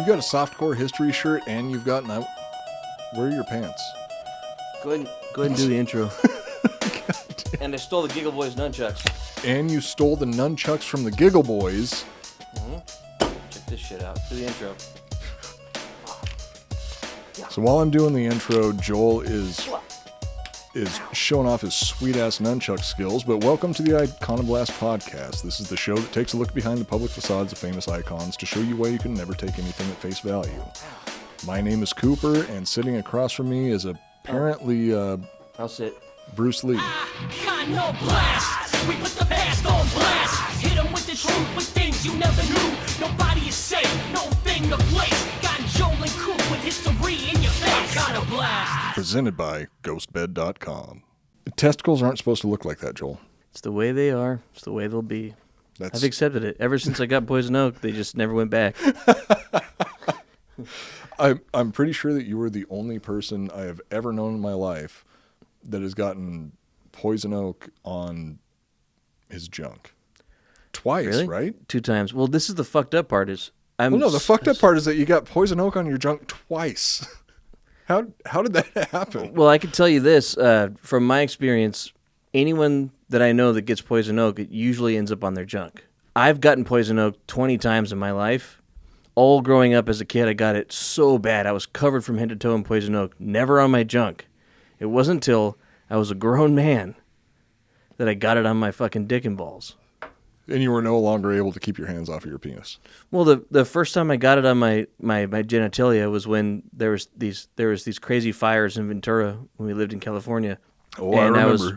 You've got a softcore history shirt, and you've got where are your pants? Go ahead and do the intro. And I stole the Giggle Boys nunchucks. And you stole the nunchucks from the Giggle Boys. Mm-hmm. Check this shit out. Do the intro. So while I'm doing the intro, Joel is showing off his sweet-ass nunchuck skills, but welcome to the Iconoblast podcast. This is the show that takes a look behind the public facades of famous icons to show you why you can never take anything at face value. My name is Cooper, and sitting across from me is apparently, I'll sit. Bruce Lee. Iconoblast. We put the past on blast. Hit them with the truth, with things you never knew. Nobody is safe, no thing to place. Got Joel and Coop with history in your face. Iconoblast. Presented by ghostbed.com. Testicles aren't supposed to look like that, Joel. It's the way they are. It's the way they'll be. That's... I've accepted it. Ever since I got poison oak, they just never went back. I'm pretty sure that you were the only person I have ever known in my life that has gotten poison oak on his junk. Twice, Really? right? 2 times. Well, this is the fucked up part is... the fucked up part is that you got poison oak on your junk twice. How did that happen? Well, I can tell you this. From my experience, anyone that I know that gets poison oak, it usually ends up on their junk. I've gotten poison oak 20 times in my life. All growing up as a kid, I got it so bad. I was covered from head to toe in poison oak, never on my junk. It wasn't until I was a grown man that I got it on my fucking dick and balls. And you were no longer able to keep your hands off of your penis. Well, the first time I got it on my genitalia was when there was these crazy fires in Ventura when we lived in California. Oh, and I remember. I was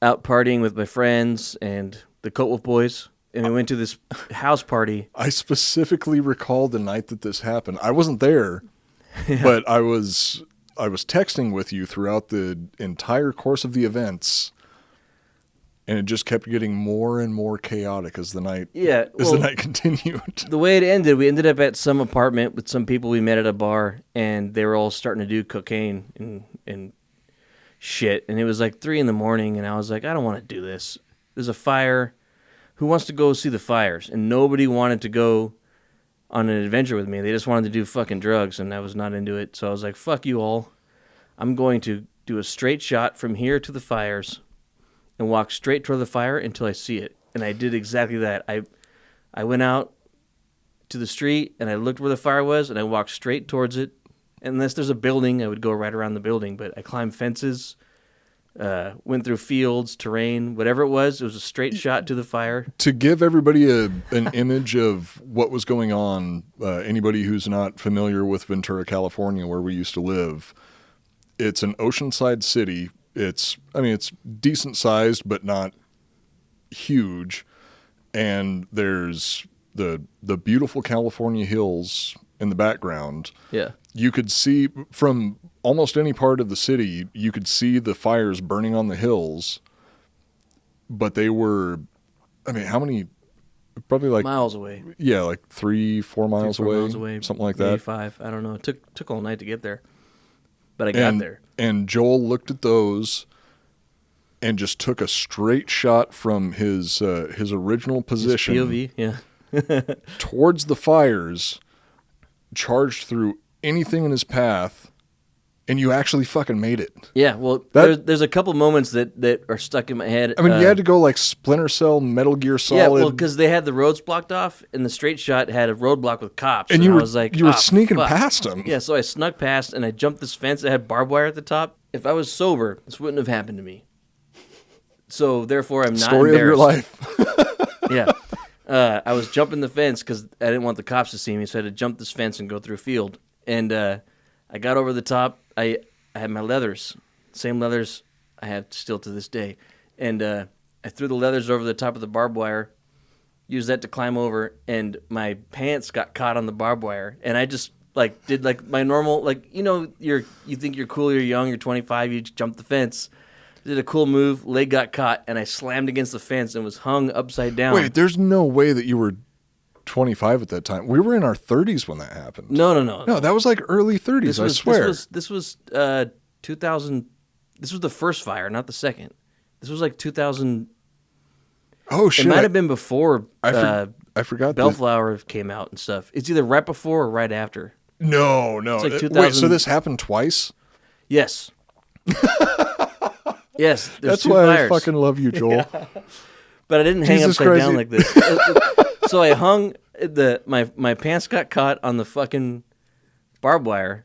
out partying with my friends and the Coatwolf boys, and we went to this house party. I specifically recall the night that this happened. I wasn't there, but I was texting with you throughout the entire course of the events. And it just kept getting more and more chaotic as the night continued. The way it ended, we ended up at some apartment with some people we met at a bar, and they were all starting to do cocaine and shit. And it was like 3 a.m, and I was like, I don't want to do this. There's a fire. Who wants to go see the fires? And nobody wanted to go on an adventure with me. They just wanted to do fucking drugs, and I was not into it. So I was like, fuck you all. I'm going to do a straight shot from here to the fires and walk straight toward the fire until I see it. And I did exactly that. I went out to the street, and I looked where the fire was, and I walked straight towards it. Unless there's a building, I would go right around the building. But I climbed fences, went through fields, terrain, whatever it was a straight shot to the fire. To give everybody an image of what was going on, anybody who's not familiar with Ventura, California, where we used to live, it's an oceanside city. It's decent sized, but not huge. And there's the beautiful California hills in the background. Yeah. You could see from almost any part of the city, you could see the fires burning on the hills. But they were, how many? Probably like miles away. Yeah, like 3-4 miles away. Miles away. Something like maybe that. 5. I don't know. It took all night to get there. But I got there. And Joel looked at those and just took a straight shot from his original position. His POV, yeah. Towards the fires, charged through anything in his path, and you actually fucking made it. Yeah, well, there's a couple moments that are stuck in my head. You had to go like Splinter Cell, Metal Gear Solid. Yeah, well, because they had the roads blocked off, and the straight shot had a roadblock with cops. And I was like, you were sneaking fuck. past them. Yeah, so I snuck past, and I jumped this fence that had barbed wire at the top. If I was sober, this wouldn't have happened to me. So, therefore, I'm not Story embarrassed. of your life. Yeah. I was jumping the fence because I didn't want the cops to see me, so I had to jump this fence and go through a field. And I got over the top. I had my leathers, same leathers I have still to this day. And I threw the leathers over the top of the barbed wire, used that to climb over, and my pants got caught on the barbed wire. And I just did my normal, you think you're cool, you're young, you're 25, you just jump the fence. Did a cool move, leg got caught, and I slammed against the fence and was hung upside down. Wait, there's no way that you were 25 at that time. We were in our 30s when that happened. No. No, that was like early 30s, I swear. This was 2000. This was the first fire, not the second. This was like 2000. Oh, shit. It might have been before I I forgot. Bellflower came out and stuff. It's either right before or right after. No. It's like 2000... Wait, so this happened twice? Yes. Yes. That's two why fires. I fucking love you, Joel. Yeah. But I didn't hang Jesus upside Christ. down like this. So I hung my pants got caught on the fucking barbed wire,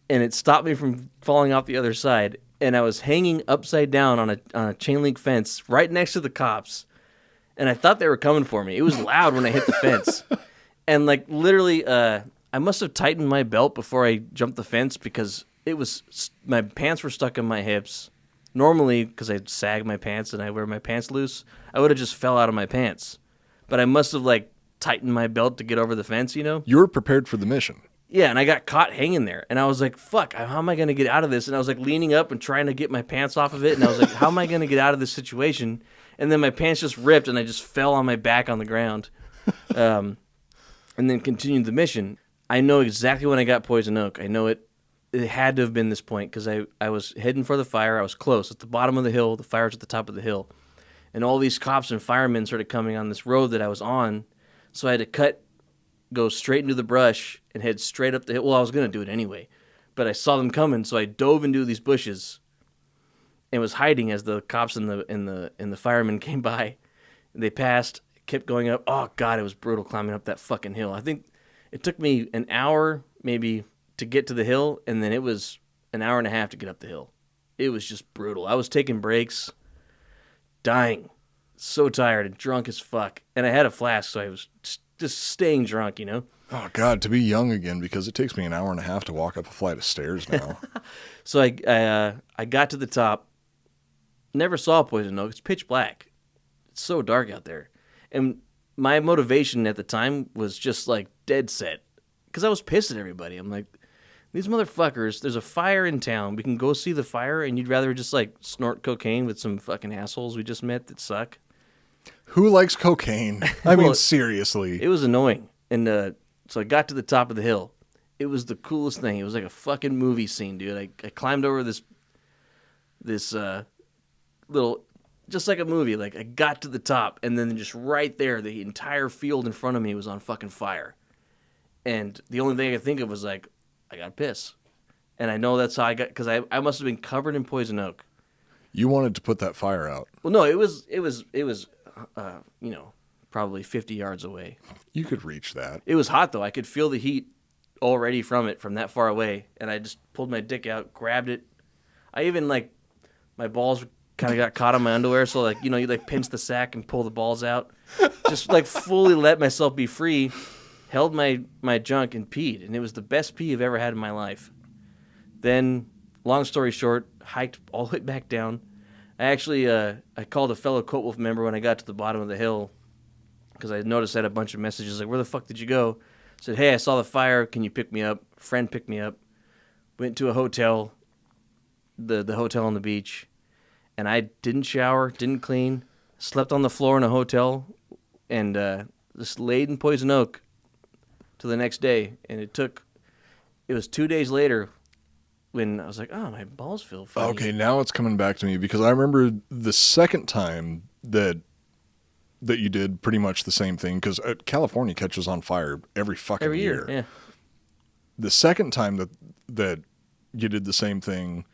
and it stopped me from falling off the other side. And I was hanging upside down on a chain link fence right next to the cops, and I thought they were coming for me. It was loud when I hit the fence, and like literally, I must have tightened my belt before I jumped the fence because my pants were stuck in my hips. Normally, because I sag my pants and I wear my pants loose, I would have just fell out of my pants. But I must have, like, tightened my belt to get over the fence, you know? You were prepared for the mission. Yeah, and I got caught hanging there. And I was like, fuck, how am I going to get out of this? And I was, like, leaning up and trying to get my pants off of it. And I was like, how am I going to get out of this situation? And then my pants just ripped, and I just fell on my back on the ground. And then continued the mission. I know exactly when I got poison oak. I know it. It had to have been this point because I was heading for the fire. I was close at the bottom of the hill. The fire's at the top of the hill. And all these cops and firemen started coming on this road that I was on. So I had to go straight into the brush and head straight up the hill. Well, I was going to do it anyway. But I saw them coming, so I dove into these bushes and was hiding as the cops and the firemen came by. They passed, kept going up. Oh, God, it was brutal climbing up that fucking hill. I think it took me an hour maybe to get to the hill, and then it was an hour and a half to get up the hill. It was just brutal. I was taking breaks, dying, so tired and drunk as fuck. And I had a flask, so I was just staying drunk, you know? Oh, God, to be young again, because it takes me an hour and a half to walk up a flight of stairs now. So I got to the top, never saw poison oak. It's pitch black. It's so dark out there. And my motivation at the time was just, like, dead set. Because I was pissed at everybody. I'm like, these motherfuckers, there's a fire in town. We can go see the fire, and you'd rather just, like, snort cocaine with some fucking assholes we just met that suck. Who likes cocaine? I mean, seriously. It was annoying. And so I got to the top of the hill. It was the coolest thing. It was like a fucking movie scene, dude. I climbed over this little, just like a movie. Like, I got to the top, and then just right there, the entire field in front of me was on fucking fire. And the only thing I could think of was, like, I got to piss. And I know that's how I got, because I must have been covered in poison oak. You wanted to put that fire out. Well, no, it was probably 50 yards away. You could reach that. It was hot, though. I could feel the heat already from that far away. And I just pulled my dick out, grabbed it. I even, like, my balls kind of got caught on my underwear. So, like, you know, you, like, pinch the sack and pull the balls out. Just, like, fully let myself be free. Held my junk and peed, and it was the best pee I've ever had in my life. Then, long story short, hiked all the way back down. I actually I called a fellow Coatwolf member when I got to the bottom of the hill because I noticed I had a bunch of messages like, where the fuck did you go? I said, hey, I saw the fire. Can you pick me up? Friend picked me up. Went to a hotel, the hotel on the beach, and I didn't shower, didn't clean, slept on the floor in a hotel, and just laid in poison oak to the next day. And it was 2 days later when I was like, oh, my balls feel funny. Okay, now it's coming back to me because I remember the second time that you did pretty much the same thing because California catches on fire every fucking year. Yeah. The second time that you did the same thing,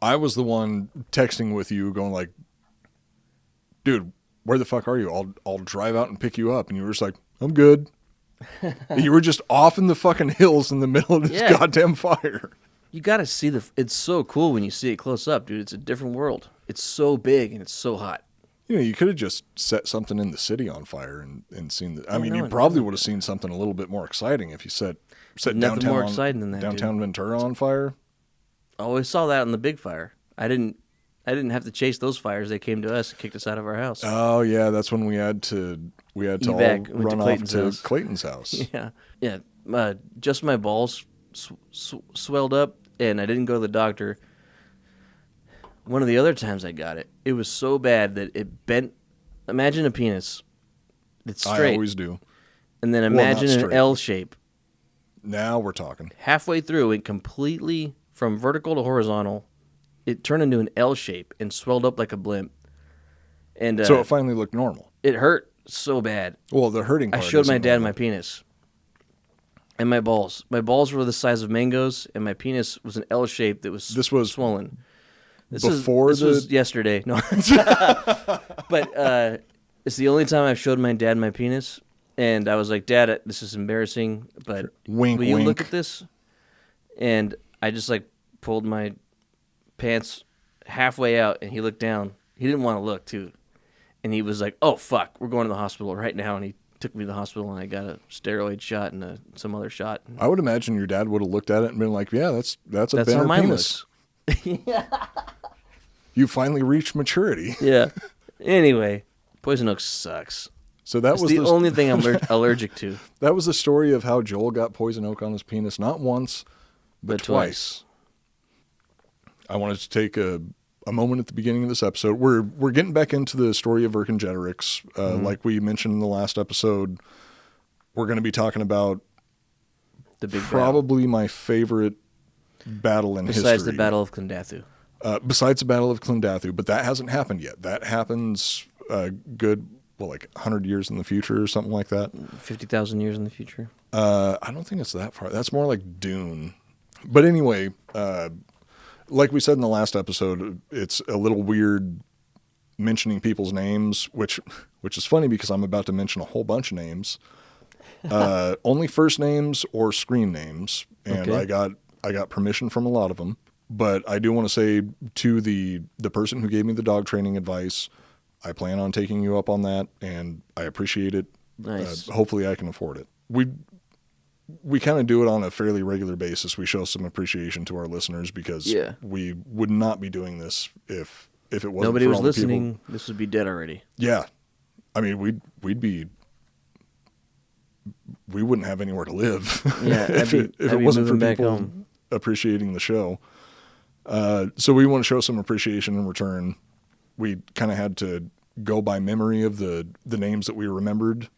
I was the one texting with you going like, dude, where the fuck are you? I'll drive out and pick you up. And you were just like, I'm good. You were just off in the fucking hills in the middle of this goddamn fire. You got to see it's so cool when you see it close up, dude. It's a different world. It's so big and it's so hot. You know, you could have just set something in the city on fire and seen the. I mean, you probably would have seen something a little bit more exciting if you set nothing more exciting than that, downtown Ventura on fire. Oh, we saw that on the big fire. I didn't have to chase those fires. They came to us and kicked us out of our house. Oh yeah, that's when we had to Evac, all run off to Clayton's house. Yeah. Just my balls swelled up, and I didn't go to the doctor. One of the other times I got it, it was so bad that it bent. Imagine a penis. It's straight. I always do. And then imagine an L shape. Now we're talking. Halfway through, it completely, from vertical to horizontal, it turned into an L shape and swelled up like a blimp. And so it finally looked normal. It hurt so bad. Well, the hurting I part showed my isn't dad normal. my penis and my balls. My balls were the size of mangoes, and my penis was an L shape that was swollen. This was yesterday. No, but it's the only time I've showed my dad my penis, and I was like, "Dad, this is embarrassing, but Wink, will you wink. look at this?" And I just like pulled my pants halfway out, and he looked down. He didn't want to look too, and he was like, "Oh fuck, we're going to the hospital right now." And he took me to the hospital, and I got a steroid shot and some other shot. I would imagine your dad would have looked at it and been like, "Yeah, that's a That's how banner mine penis. You finally reached maturity." Yeah. Anyway, poison oak sucks. So that It's was the only thing I'm allergic to. That was the story of how Joel got poison oak on his penis, not once, but twice. I wanted to take a moment at the beginning of this episode. We're getting back into the story of Vercingetorix. Like we mentioned in the last episode, we're going to be talking about The big probably my favorite battle in history. Besides the Battle of Clondathu. Besides the Battle of Clondathu, but that hasn't happened yet. That happens like 100 years in the future or something like that. 50,000 years in the future. I don't think it's that far. That's more like Dune. But anyway, like we said in the last episode, it's a little weird mentioning people's names, which is funny because I'm about to mention a whole bunch of names. Only first names or screen names, and Okay. I got permission from a lot of them. But I do want to say to the person who gave me the dog training advice, I plan on taking you up on that, and I appreciate it. Nice. Hopefully I can afford it. We kind of do it on a fairly regular basis. We show some appreciation to our listeners because we would not be doing this if it wasn't Nobody for was all the listening. people. This would be dead already. Yeah. I mean, we wouldn't have anywhere to live Yeah, if I'd it be wasn't for moving back people home. appreciating the show. So we want to show some appreciation in return. We kind of had to go by memory of the names that we remembered.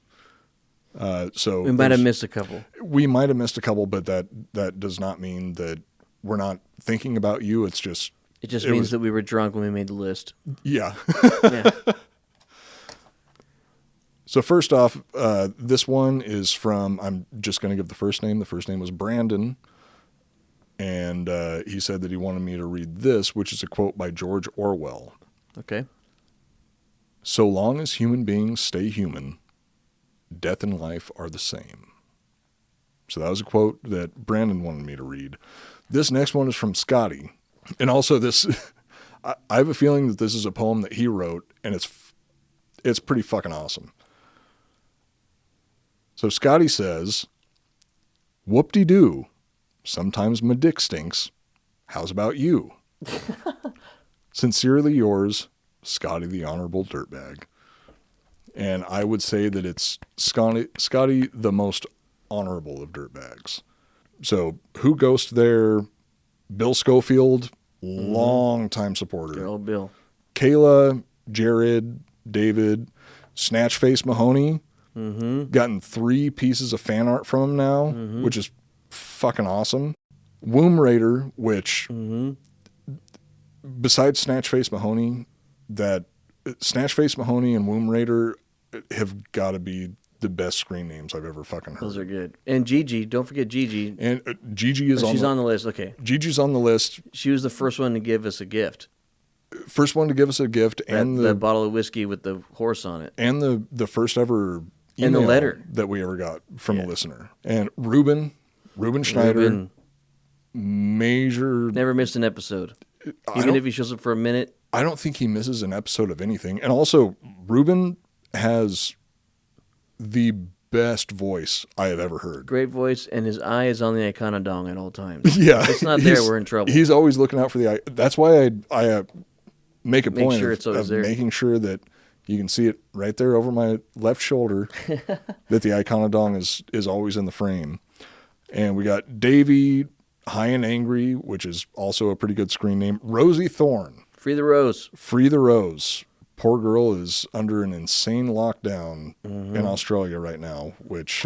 So We might have missed a couple. We might have missed a couple, but that does not mean that we're not thinking about you. It's just It means that we were drunk when we made the list. yeah. Yeah. So first off, this one is from, I'm just going to give the first name. The first name was Brandon. And he said that he wanted me to read this, which is a quote by George Orwell. Okay. So long as human beings stay human, death and life are the same. So that was a quote that Brandon wanted me to read. This next one is from Scotty. And also this, I have a feeling that this is a poem that he wrote, and it's pretty fucking awesome. So Scotty says, whoop-de-doo. Sometimes my dick stinks. How's about you? Sincerely yours, Scotty the Honorable Dirtbag. And I would say that it's Scotty the most honorable of dirtbags. So who ghost there? Bill Schofield, long-time supporter. Good old Bill. Kayla, Jared, David, Snatchface Mahoney. Gotten 3 pieces of fan art from him now, which is fucking awesome. Womb Raider, which besides Snatchface Mahoney, that Snatchface Mahoney and Womb Raider have got to be the best screen names I've ever fucking heard. Those are good. And Gigi, don't forget Gigi. And Gigi is She's on the list. Okay. Gigi's on the list. She was the first one to give us a gift. First one to give us a gift, and the bottle of whiskey with the horse on it. And the first ever email and the letter that we ever got from a listener. And Ruben Schneider, major, never missed an episode. Even if he shows up for a minute. I don't think he misses an episode of anything. And also, Ruben has the best voice I have ever heard. Great voice, and his eye is on the Iconodong at all times. Yeah. If it's not there, we're in trouble. He's always looking out for the eye. That's why I make a point of making sure that you can see it right there over my left shoulder, that the Iconodong is always in the frame. And we got Davey, High and Angry, which is also a pretty good screen name. Rosie Thorne. Free the Rose. Free the Rose. Poor girl is under an insane lockdown in Australia right now, which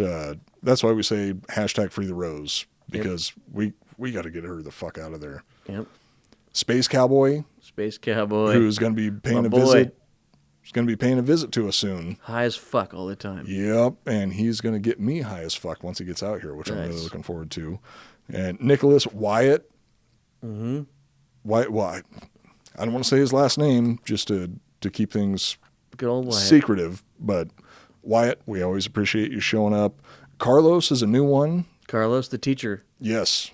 that's why we say hashtag Free the Rose, because we got to get her the fuck out of there. Yep. Space Cowboy. Space Cowboy. Who's going to be paying a visit He's going to be paying a visit to us soon. High as fuck all the time. Yep, and he's going to get me high as fuck once he gets out here, which I'm Nice. really looking forward to. And Nicholas Wyatt. Mm-hmm. Wyatt. I don't want to say his last name just to keep things Good old Wyatt. secretive, but Wyatt, we always appreciate you showing up. Carlos is a new one. Carlos, the teacher. Yes,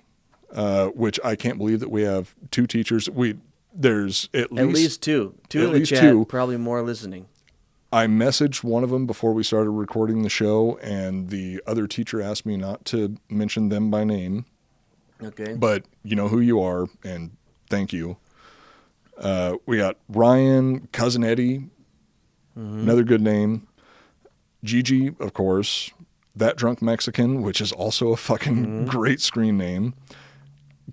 which I can't believe that we have 2 teachers. There's at least two. Two at in the least chat, 2. probably more listening. I messaged one of them before we started recording the show, and the other teacher asked me not to mention them by name. Okay. But you know who you are, and thank you. We got Ryan, Cousin Eddie, another good name. Gigi, of course. That Drunk Mexican, which is also a fucking great screen name.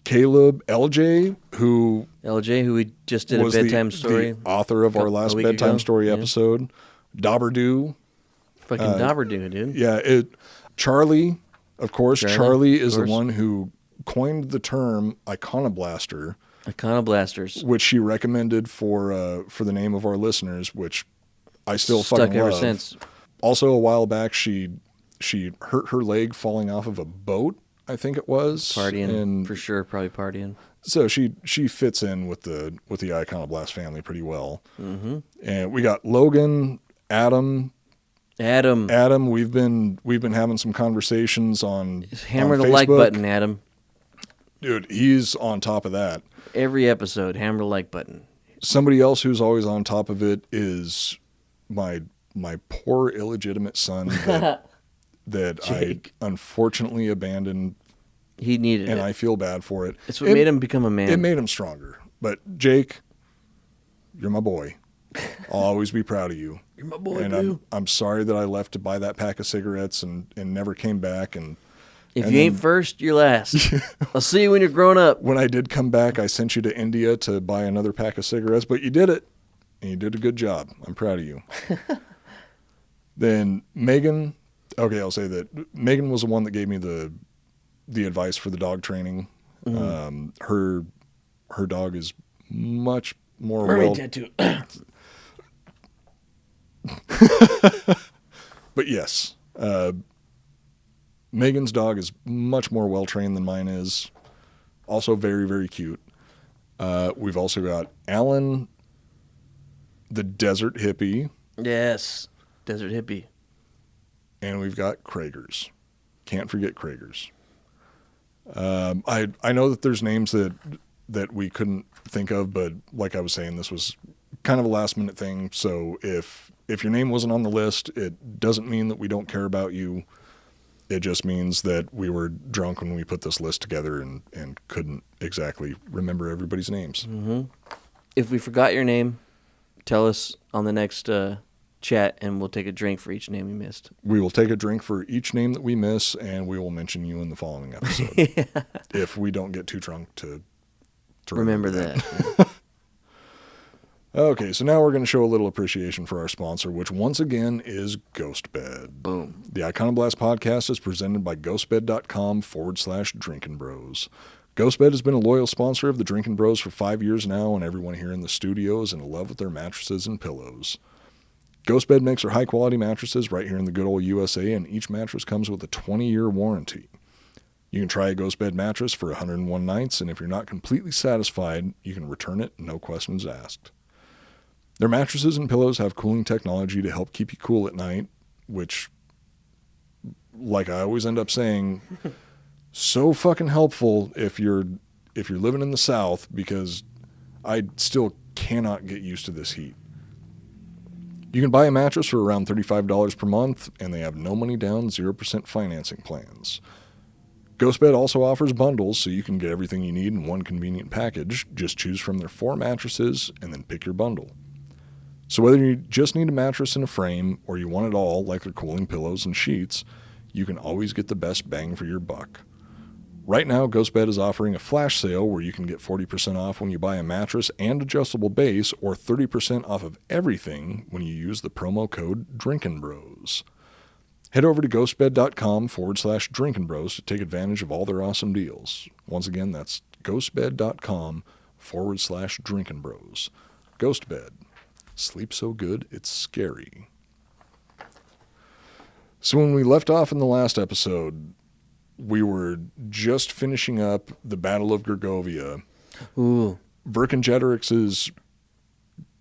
Caleb, LJ, who we just did a was bedtime the story. author of our last week bedtime ago. story Yeah. episode. Dobberdew. Fucking Dobberdew, dude. Yeah, Charlie, of course. Charlie is of course. the one who coined the term Iconoblaster, Iconoblasters. which she recommended for the name of our listeners, which I still Stuck fucking ever love. since. Also, a while back, she hurt her leg falling off of a boat, I think it was. Partying, and for sure, probably partying. so she fits in with the Iconoblast family pretty well. Mm-hmm. And we got Logan, Adam. We've been having some conversations on Hammer on the like Facebook. button, Adam. Dude, he's on top of that. Every episode, hammer the like button. Somebody else who's always on top of it is my poor illegitimate son that I Jake. unfortunately abandoned, He needed and it. I feel bad for it. It's what made him become a man. It made him stronger. But Jake, you're my boy. I'll always be proud of you. You're my boy, And boo. I'm sorry that I left to buy that pack of cigarettes and never came back. And If and you then- ain't first, you're last. I'll see you when you're grown up. when I did come back, I sent you to India to buy another pack of cigarettes, but you did it. And you did a good job. I'm proud of you. Then Megan, okay, I'll say that Megan was the one that gave me the advice for the dog training. Her dog is much more well. tattoo. But yes, Megan's dog is much more well trained than mine is. Also very, very cute. We've also got Alan, the desert hippie, Yes. Desert hippie. and we've got Kragers. Can't forget Kragers. I know that there's names that we couldn't think of, but like I was saying, this was kind of a last minute thing. So if your name wasn't on the list, it doesn't mean that we don't care about you. It just means that we were drunk when we put this list together and couldn't exactly remember everybody's names. If we forgot your name, tell us on the next chat, and we'll take a drink for each name we missed. We will take a drink for each name that we miss, and we will mention you in the following episode. If we don't get too drunk to Remember that. Okay, so now we're going to show a little appreciation for our sponsor, which once again is GhostBed. Boom. The Iconoblast podcast is presented by ghostbed.com/Drinkin' Bros. GhostBed has been a loyal sponsor of the Drinkin' Bros for 5 years now, and everyone here in the studio is in love with their mattresses and pillows. GhostBed makes their high-quality mattresses right here in the good old USA, and each mattress comes with a 20-year warranty. You can try a GhostBed mattress for 101 nights, and if you're not completely satisfied, you can return it, no questions asked. Their mattresses and pillows have cooling technology to help keep you cool at night, which, like I always end up saying, so fucking helpful if you're living in the South, because I still cannot get used to this heat. You can buy a mattress for around $35 per month, and they have no money down, 0% financing plans. GhostBed also offers bundles, so you can get everything you need in one convenient package. Just choose from their 4 mattresses and then pick your bundle. So whether you just need a mattress and a frame, or you want it all, like their cooling pillows and sheets, you can always get the best bang for your buck. Right now, GhostBed is offering a flash sale where you can get 40% off when you buy a mattress and adjustable base, or 30% off of everything when you use the promo code DrinkinBros. Head over to ghostbed.com/DrinkinBros to take advantage of all their awesome deals. Once again, that's ghostbed.com/DrinkinBros. GhostBed. Sleep so good, it's scary. So when we left off in the last episode, we were just finishing up the Battle of Gergovia. Ooh. Vercingetorix's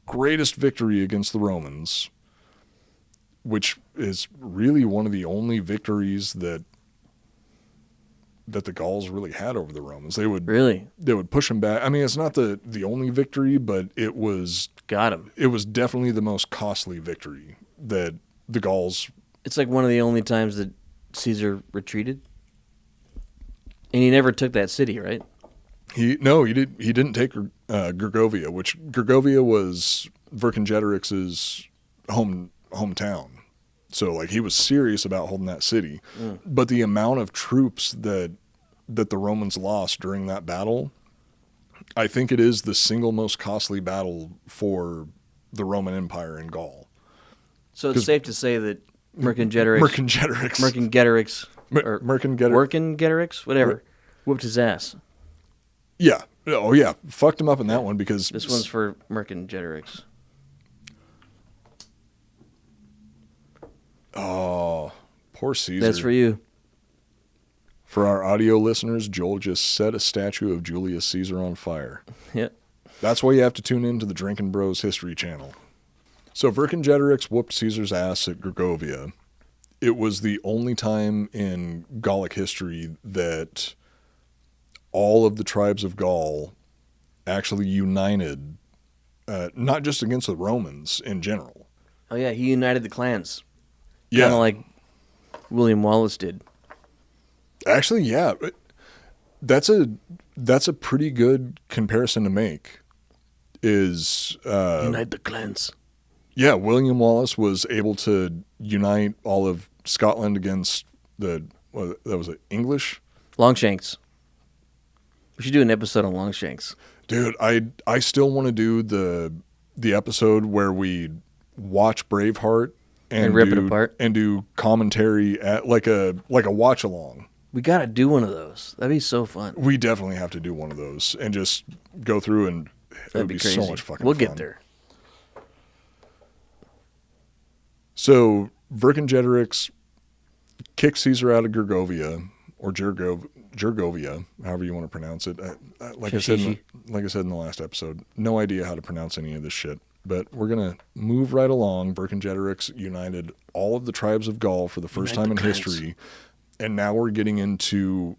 greatest victory against the Romans, which is really one of the only victories that the Gauls really had over the Romans. They would push them back. I mean, it's not the only victory, but it was got him. It was definitely the most costly victory that the Gauls. It's like one of the only times that Caesar retreated, and he never took that city, right? He didn't take Gergovia, which Gergovia was Vercingetorix's hometown. So like he was serious about holding that city. But the amount of troops that the Romans lost during that battle, I think it is the single most costly battle for the Roman Empire in Gaul. So it's safe to say that Vercingetorix, whatever, whooped his ass. Yeah. Oh, yeah. Fucked him up in that one because... This one's for Vercingetorix. Oh, poor Caesar. That's for you. For our audio listeners, Joel just set a statue of Julius Caesar on fire. Yep. That's why you have to tune in to the Drinkin' Bros History channel. So Vercingetorix whooped Caesar's ass at Gergovia. It was the only time in Gallic history that all of the tribes of Gaul actually united, not just against the Romans in general. Oh, yeah, he united the clans. Yeah. Kind of like William Wallace did. Actually, yeah. That's a pretty good comparison to make. Unite the clans. Yeah, William Wallace was able to unite all of Scotland against English? Longshanks. We should do an episode on Longshanks. Dude, I still want to do the episode where we watch Braveheart and rip it apart and do commentary at like a watch along. We got to do one of those. That'd be so fun. We definitely have to do one of those and just go through and that'd be crazy. So much fucking We'll fun. get there. So Vercingetorix kicked Caesar out of Gergovia or Gergovia, however you want to pronounce it. Like I said in the last episode, no idea how to pronounce any of this shit. But we're going to move right along. Vercingetorix united all of the tribes of Gaul for the first time in history. And now we're getting into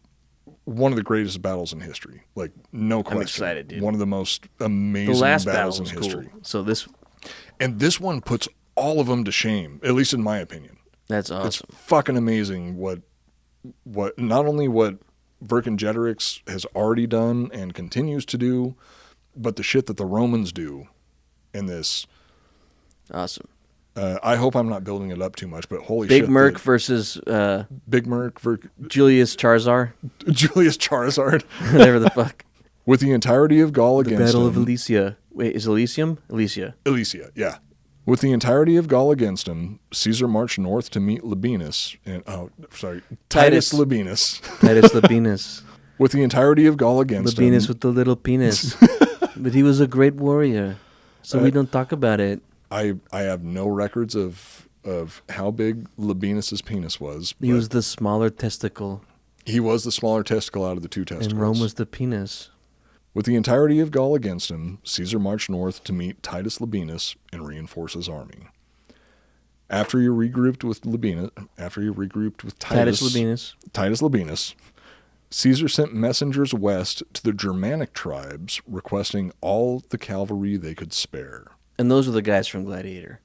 one of the greatest battles in history. Like, no question. I'm excited, dude. One of the most amazing battles in history. Cool. So this one puts all of them to shame, at least in my opinion. That's awesome. It's fucking amazing what not only what Vercingetorix has already done and continues to do, but the shit that the Romans do in this. Awesome. I hope I'm not building it up too much, but holy Big shit. Merc versus Big Merc Julius Charizard. Julius Charizard. Whatever the fuck. With the entirety of Gaul against him. The Battle of Alesia. Wait, is Elysium? Alesia. Alesia, yeah. With the entirety of Gaul against him, Caesar marched north to meet Labienus. Titus Labienus. Titus Labienus. With the entirety of Gaul against him. Labienus with the little penis. But he was a great warrior, so we don't talk about it. I have no records of how big Labienus's penis was. He was the smaller testicle. He was the smaller testicle out of the two testicles. And Rome was the penis. With the entirety of Gaul against him, Caesar marched north to meet Titus Labienus and reinforce his army. After he regrouped with Titus Labienus, Caesar sent messengers west to the Germanic tribes requesting all the cavalry they could spare. And those are the guys from Gladiator.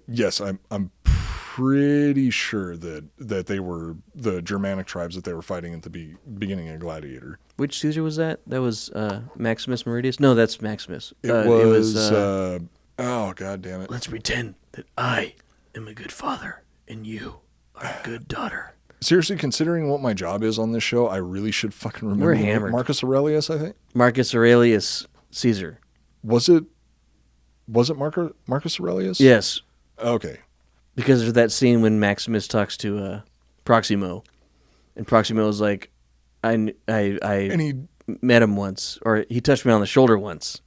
Yes, I'm pretty sure that they were the Germanic tribes that they were fighting at the beginning of Gladiator. Which Caesar was that? That was Maximus Meridius? No, that's Maximus. It was oh, god damn it. Let's pretend that I am a good father and you are a good daughter. Seriously, considering what my job is on this show, I really should fucking remember. We're hammered. Marcus Aurelius, I think. Marcus Aurelius Caesar. Was it Marcus Aurelius? Yes. Okay. Because there's that scene when Maximus talks to Proximo, and Proximo is like, I met him once, or he touched me on the shoulder once.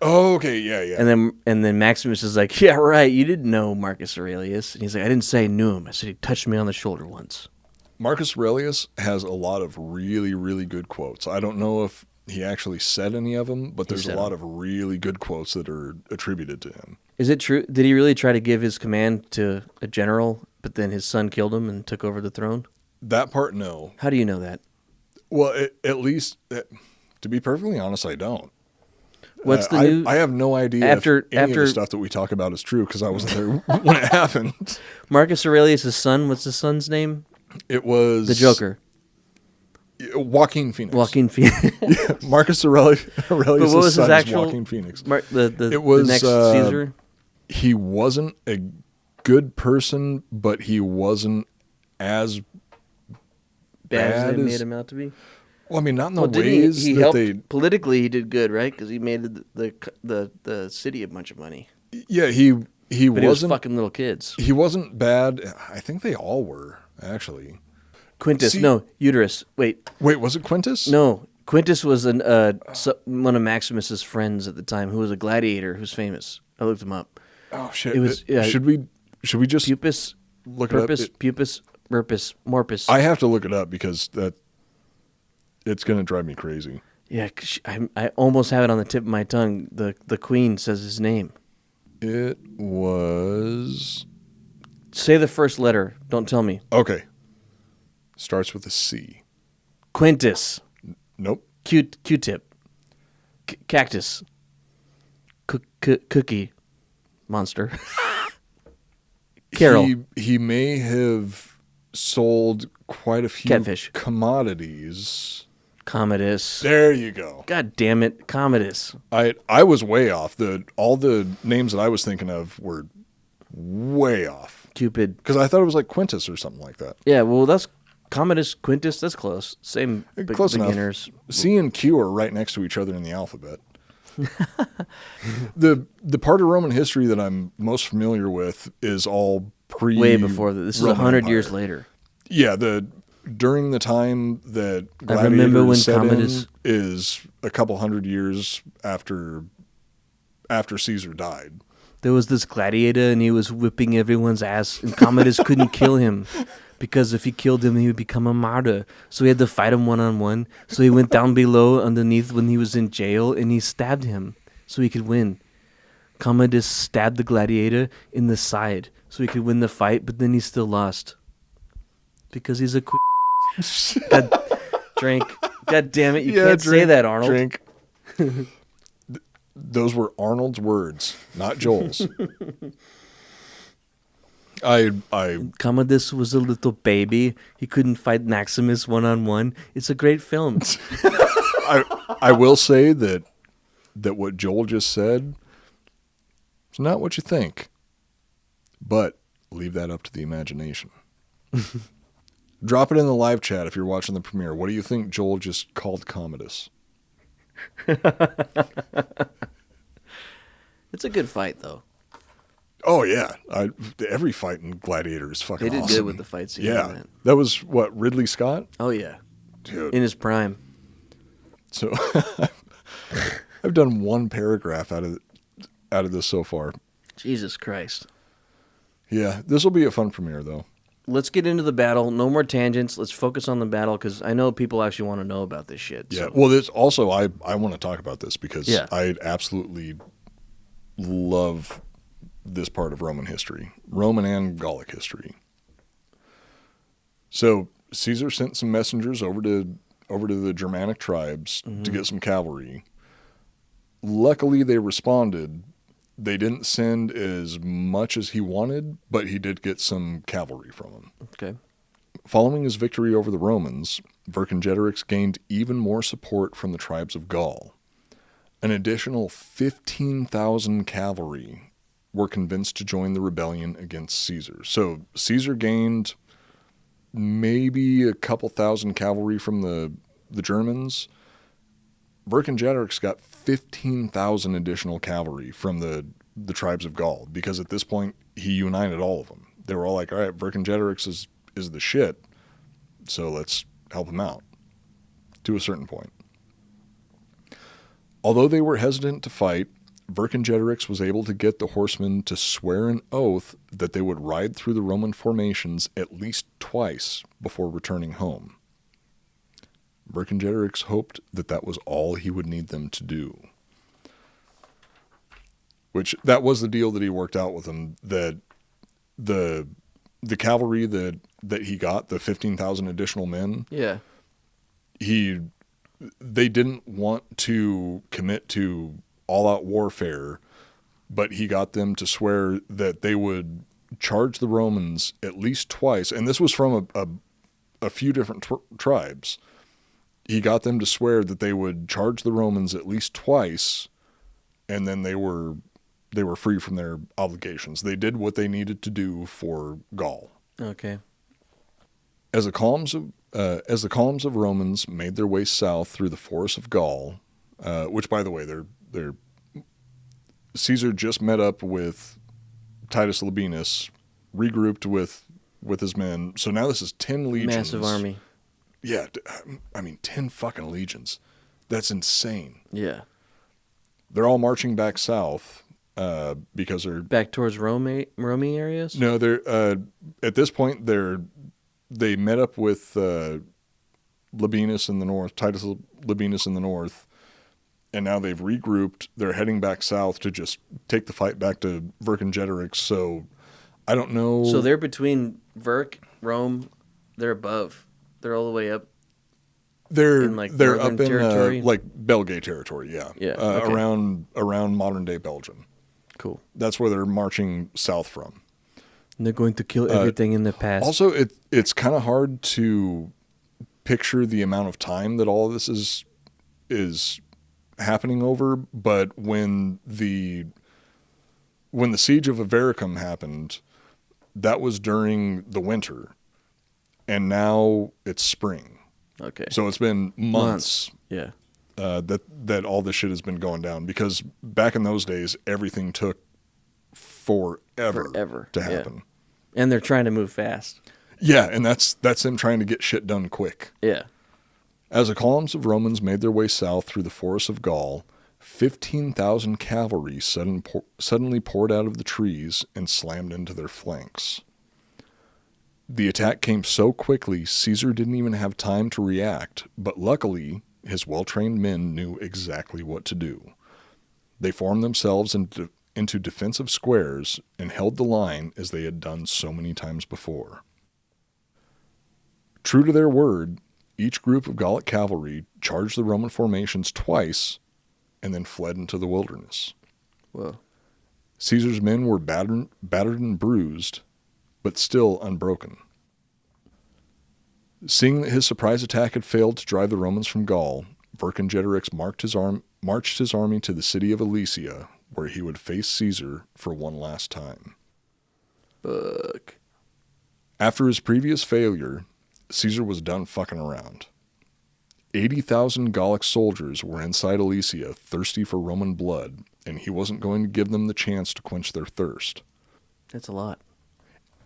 Oh, okay, yeah. And then Maximus is like, yeah, right, you didn't know Marcus Aurelius. And he's like, I didn't say I knew him. I said he touched me on the shoulder once. Marcus Aurelius has a lot of really, really good quotes. I don't know if he actually said any of them, but there's a lot of really good quotes that are attributed to him. Is it true? Did he really try to give his command to a general, but then his son killed him and took over the throne? That part, no. How do you know that? Well, at least, to be perfectly honest, I don't. What's the new? I have no idea after if any of the stuff that we talk about is true because I wasn't there when it happened. Marcus Aurelius' son. What's his son's name? It was the Joker. Joaquin Phoenix. Joaquin Phoenix. Yeah, Marcus Aurelius' son is Joaquin Phoenix. The next Caesar? He wasn't a good person, but he wasn't as bad as they made him out to be. Well, I mean, not in the ways he that helped, they... Politically, he did good, right? Because he made the city a bunch of money. Yeah, he but he was wasn't... fucking little kids. He wasn't bad. I think they all were, actually. Quintus, no, Uterus. Wait, was it Quintus? No, Quintus was one of Maximus's friends at the time who was a gladiator who's famous. I looked him up. Oh, shit. It was, should we just... Pupus, look Purpus, it up? Pupus, Murpus, Morpus. I have to look it up because it's going to drive me crazy. Yeah, I almost have it on the tip of my tongue. The queen says his name. It was... Say the first letter. Don't tell me. Okay. Starts with a C. Quintus. Nope. Q-tip. Cactus. Cookie. Monster. Carol. He may have sold quite a few catfish commodities. Commodus. There you go. God damn it, Commodus. I was way off. All the names that I was thinking of were way off. Cupid. Because I thought it was like Quintus or something like that. Yeah, well, that's Commodus, Quintus. That's close. Same close beginners. Enough. C and Q are right next to each other in the alphabet. The part of Roman history that I'm most familiar with is all way before that. This is 100 years later. Yeah, during the time that I remember when Commodus is a couple hundred years after Caesar died. There was this gladiator, and he was whipping everyone's ass, and Commodus couldn't kill him because if he killed him, he would become a martyr. So he had to fight him one-on-one. So he went down below underneath when he was in jail, and he stabbed him so he could win. Commodus stabbed the gladiator in the side so he could win the fight, but then he still lost because he's a drink. God damn it! You can't say that, Arnold. Drink. Those were Arnold's words, not Joel's. Commodus was a little baby. He couldn't fight Maximus one-on-one. It's a great film. I will say that what Joel just said is not what you think, but leave that up to the imagination. Drop it in the live chat if you're watching the premiere. What do you think Joel just called Commodus? It's a good fight, though. Oh, yeah. Every fight in Gladiator is fucking awesome. They did good with the fight scene. Yeah. Man. That was, what, Ridley Scott? Oh, yeah. Dude. In his prime. So, I've done one paragraph out of this so far. Jesus Christ. Yeah. This will be a fun premiere, though. Let's get into the battle. No more tangents. Let's focus on the battle because I know people actually want to know about this shit. Yeah. So. Well, this also, I want to talk about this because yeah. I absolutely love this part of Roman history, Roman and Gallic history. So Caesar sent some messengers over to the Germanic tribes to get some cavalry. Luckily, they responded. They didn't send as much as he wanted, but he did get some cavalry from him. Okay. Following his victory over the Romans, Vercingetorix gained even more support from the tribes of Gaul. An additional 15,000 cavalry were convinced to join the rebellion against Caesar. So Caesar gained maybe a couple thousand cavalry from the Germans. Vercingetorix got 15,000 additional cavalry from the tribes of Gaul because at this point he united all of them. They were all like, all right, Vercingetorix is the shit, so let's help him out to a certain point. Although they were hesitant to fight, Vercingetorix was able to get the horsemen to swear an oath that they would ride through the Roman formations at least twice before returning home. Vercingetorix hoped that that was all he would need them to do. Which, that was the deal that he worked out with them, that the cavalry that he got, the 15,000 additional men, Yeah. they didn't want to commit to all-out warfare, but he got them to swear that they would charge the Romans at least twice, and this was from a few different tribes. He got them to swear that they would charge the Romans at least twice, and then they were free from their obligations. They did what they needed to do for Gaul. Okay. As the columns of Romans made their way south through the forests of Gaul, which, by the way, Caesar just met up with Titus Labienus, regrouped with his men. So now this is 10 legions. Massive army. Yeah, 10 fucking legions. That's insane. Yeah. They're all marching back south because they're back towards Romy areas. No, they're at this point they met up with Labienus in the north, Titus Labienus in the north, and now they've regrouped. They're heading back south to just take the fight back to Vercingetorix. So I don't know. So they're between Rome. They're above. They're all the way up. They're in, like, they're northern up in territory? like Belgae territory. Yeah. Yeah, okay. Around modern day Belgium. Cool. That's where they're marching south from. And they're going to kill everything in the past. Also, it's kind of hard to picture the amount of time that all of this is happening over. But when the siege of Avaricum happened, that was during the winter, and now it's spring. Okay. So it's been months. Yeah. That all this shit has been going down, because back in those days everything took forever to happen. Yeah. And they're trying to move fast. Yeah, and that's them trying to get shit done quick. Yeah. As the columns of Romans made their way south through the forests of Gaul, 15,000 cavalry suddenly poured out of the trees and slammed into their flanks. The attack came so quickly, Caesar didn't even have time to react, but luckily, his well-trained men knew exactly what to do. They formed themselves into defensive squares and held the line as they had done so many times before. True to their word, each group of Gallic cavalry charged the Roman formations twice and then fled into the wilderness. Whoa. Caesar's men were battered and bruised, but still unbroken. Seeing that his surprise attack had failed to drive the Romans from Gaul, Vercingetorix marched his army to the city of Alesia, where he would face Caesar for one last time. Fuck. After his previous failure, Caesar was done fucking around. 80,000 Gallic soldiers were inside Alesia, thirsty for Roman blood, and he wasn't going to give them the chance to quench their thirst. That's a lot.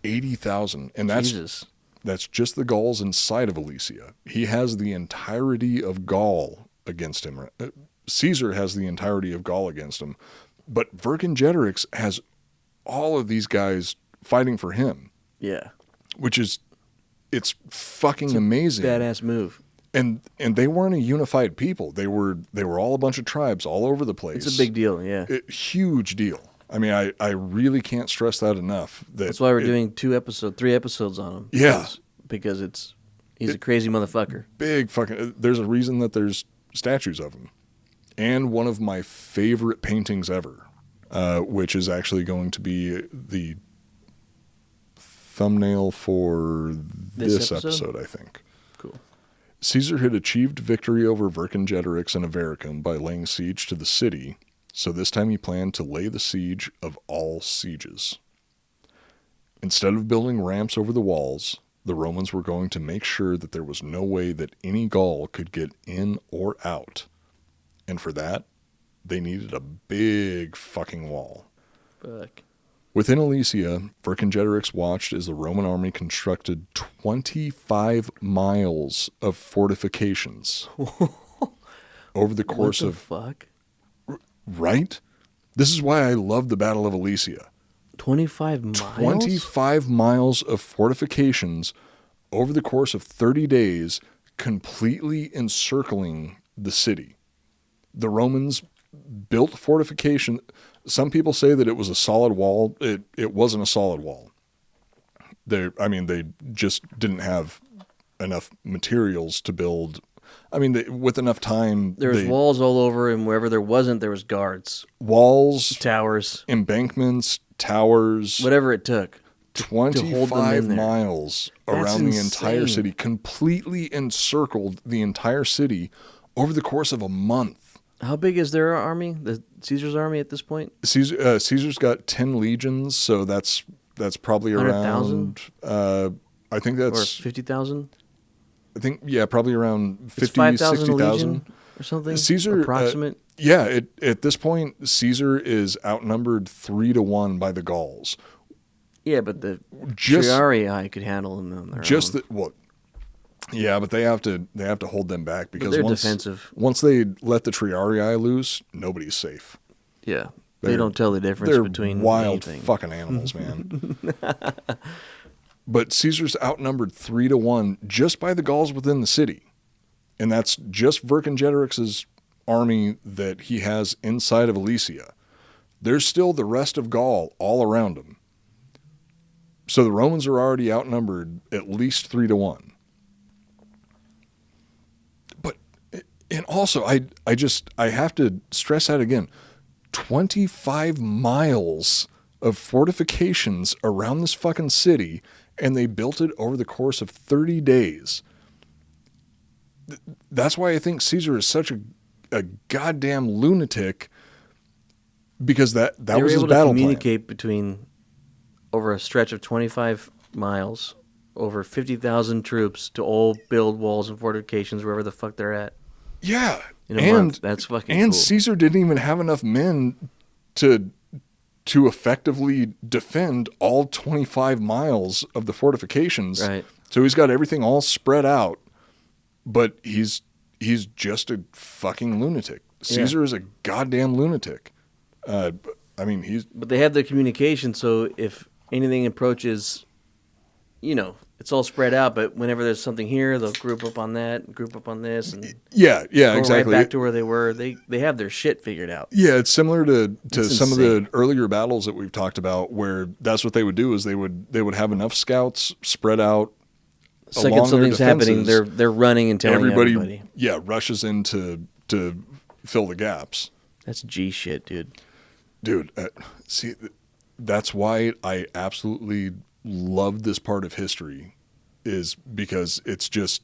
80,000. And Jesus. That's just the Gauls inside of Alesia. He has the entirety of Gaul against him. Caesar has the entirety of Gaul against him. But Vercingetorix has all of these guys fighting for him. Yeah. Which is, it's fucking amazing. Badass move. And they weren't a unified people. They were all a bunch of tribes all over the place. It's a big deal, yeah. Huge deal. I mean, I really can't stress that enough. That's why we're doing 3 episodes on him. Yeah. Because he's a crazy motherfucker. Big fucking, there's a reason that there's statues of him. And one of my favorite paintings ever, which is actually going to be the thumbnail for this episode, I think. Cool. Caesar had achieved victory over Vercingetorix and Avaricum by laying siege to the city, so this time he planned to lay the siege of all sieges. Instead of building ramps over the walls, the Romans were going to make sure that there was no way that any Gaul could get in or out. And for that, they needed a big fucking wall. Fuck. Within Alesia, Vercingetorix watched as the Roman army constructed 25 miles of fortifications over the course what the of... fuck? Right? This is why I love the Battle of Alesia. 25 miles? 25 miles of fortifications over the course of 30 days, completely encircling the city. The Romans built fortification. Some people say that it was a solid wall. It wasn't a solid wall. They just didn't have enough materials to build. With enough time. There's walls all over, and wherever there wasn't, there was guards. Walls. Towers. Embankments, towers. Whatever it took. 25 miles around the entire city, completely encircled the entire city over the course of a month. How big is their army, the Caesar's army at this point? Caesar's got 10 legions, so that's probably around 100,000? I think that's... Or 50,000? I think, probably around 50, 60,000 or something? Caesar... approximate? At this point, Caesar is outnumbered 3-1 by the Gauls. Yeah, but the Triarii could handle them on their own. But they have to hold them back because they're defensive. Once they let the Triarii loose, nobody's safe. Yeah, they don't tell the difference between wild anything. Fucking animals, man. But Caesar's outnumbered 3-1 just by the Gauls within the city, and that's just Vercingetorix's army that he has inside of Alesia. There's still the rest of Gaul all around him. So the Romans are already outnumbered at least 3-1. But, and also, I have to stress that again. 25 miles of fortifications around this fucking city, and they built it over the course of 30 days. That's why I think Caesar is such a goddamn lunatic, because that was his battle plan. They were able to communicate between... over a stretch of 25 miles, over 50,000 troops to all build walls and fortifications wherever the fuck they're at. Yeah. In a month. That's fucking And cool. Caesar didn't even have enough men to effectively defend all 25 miles of the fortifications. Right. So he's got everything all spread out, but he's just a fucking lunatic. Caesar is a goddamn lunatic. But they have the communication, so if anything approaches, it's all spread out, but whenever there's something here, they'll group up on that, group up on this, and go right exactly back to where they were. They have their shit figured out. Yeah, it's similar to some of insane. the earlier battles that we've talked about, where that's what they would do is they would have enough scouts spread out. Second something's happening, they're running and telling everybody. Yeah, rushes in to fill the gaps. That's G shit, dude. Dude, see, that's why I absolutely love this part of history, is because it's just,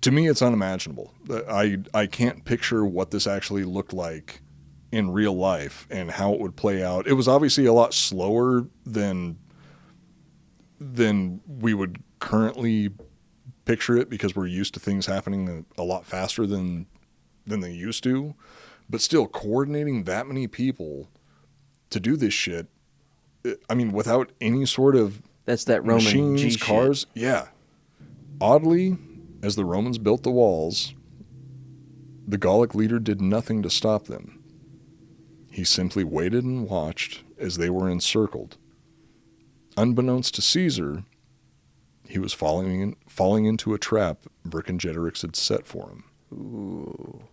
to me, it's unimaginable. I can't picture what this actually looked like in real life and how it would play out. It was obviously a lot slower than we would currently picture it, because we're used to things happening a lot faster than they used to. But still, coordinating that many people to do this shit, without any sort of that's that Roman machines, G cars. Shit. Yeah. Oddly, as the Romans built the walls, the Gallic leader did nothing to stop them. He simply waited and watched as they were encircled. Unbeknownst to Caesar, he was falling into a trap Vercingetorix had set for him. Ooh.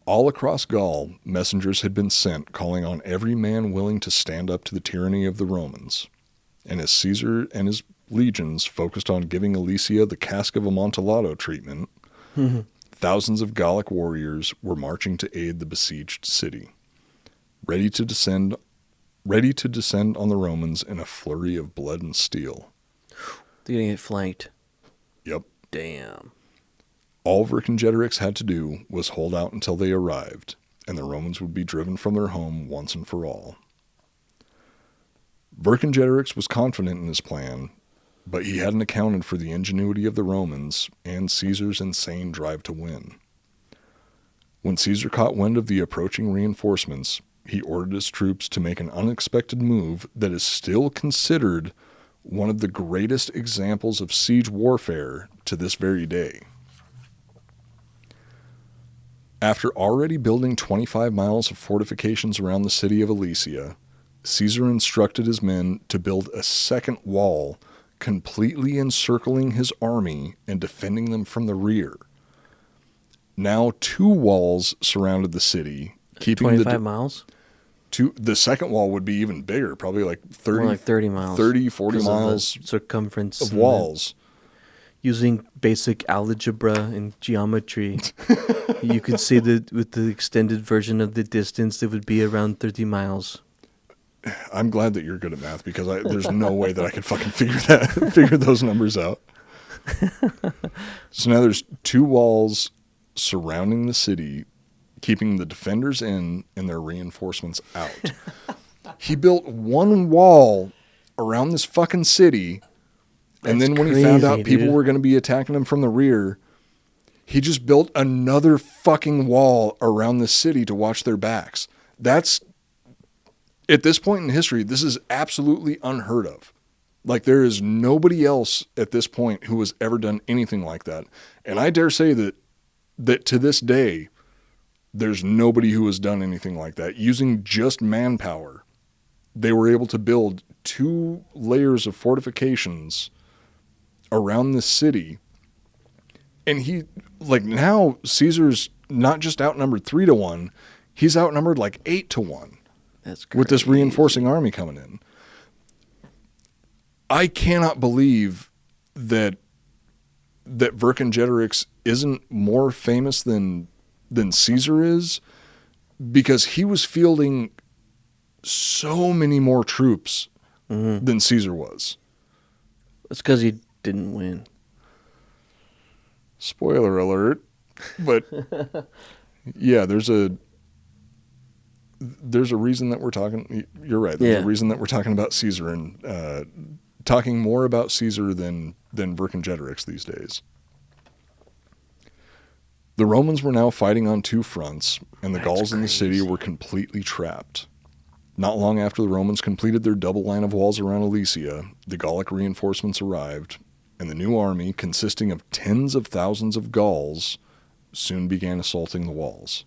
All across Gaul, messengers had been sent calling on every man willing to stand up to the tyranny of the Romans. And as Caesar and his legions focused on giving Alesia the cask of Amontillado treatment, thousands of Gallic warriors were marching to aid the besieged city, ready to descend on the Romans in a flurry of blood and steel. They're going to get flanked. Yep. Damn. All Vercingetorix had to do was hold out until they arrived, and the Romans would be driven from their home once and for all. Vercingetorix was confident in his plan, but he hadn't accounted for the ingenuity of the Romans and Caesar's insane drive to win. When Caesar caught wind of the approaching reinforcements, he ordered his troops to make an unexpected move that is still considered one of the greatest examples of siege warfare to this very day. After already building 25 miles of fortifications around the city of Alesia, Caesar instructed his men to build a second wall, completely encircling his army and defending them from the rear. Now 2 walls surrounded the city, keeping 25 miles? The second wall would be even bigger, probably like 30, More like 30 miles. 30, 40 miles of circumference of walls. Using basic algebra and geometry, you could see that with the extended version of the distance, it would be around 30 miles. I'm glad that you're good at math because there's no way that I could fucking figure those numbers out. So now there's 2 walls surrounding the city, keeping the defenders in and their reinforcements out. He built 1 wall around this fucking city, and then when he found out people were going to be attacking him from the rear, he just built another fucking wall around the city to watch their backs. That's, at this point in history, this is absolutely unheard of. Like, there is nobody else at this point who has ever done anything like that. And I dare say that to this day, there's nobody who has done anything like that. Using just manpower, they were able to build 2 layers of fortifications around the city. And now Caesar's not just outnumbered 3-1, he's outnumbered like 8-1. That's crazy. With this reinforcing army coming in. I cannot believe that Vercingetorix isn't more famous than Caesar is, because he was fielding so many more troops than Caesar was. It's because he didn't win. Spoiler alert. But yeah, there's a reason that we're talking. You're right. There's a reason that we're talking about Caesar and talking more about Caesar than Vercingetorix these days. The Romans were now fighting on 2 fronts, and the Gauls in the city were completely trapped. Not long after the Romans completed their double line of walls around Alesia, the Gallic reinforcements arrived, and the new army, consisting of tens of thousands of Gauls, soon began assaulting the walls.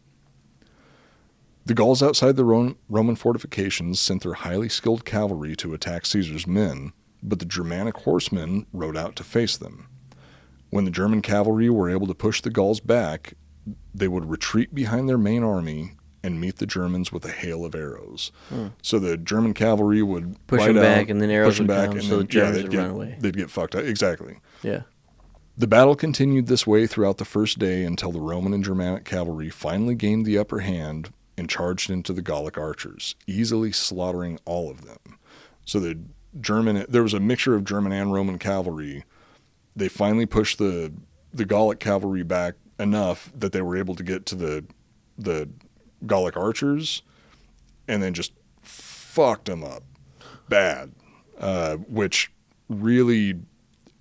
The Gauls outside the Roman fortifications sent their highly skilled cavalry to attack Caesar's men, but the Germanic horsemen rode out to face them. When the German cavalry were able to push the Gauls back, they would retreat behind their main army and meet the Germans with a hail of arrows. So the German cavalry would push them back, and then arrows would come, so the Germans would run away. They'd get fucked up. Exactly. Yeah. The battle continued this way throughout the first day until the Roman and Germanic cavalry finally gained the upper hand and charged into the Gallic archers, easily slaughtering all of them. So there was a mixture of German and Roman cavalry. They finally pushed the Gallic cavalry back enough that they were able to get to the Gallic archers, and then just fucked them up bad, which really...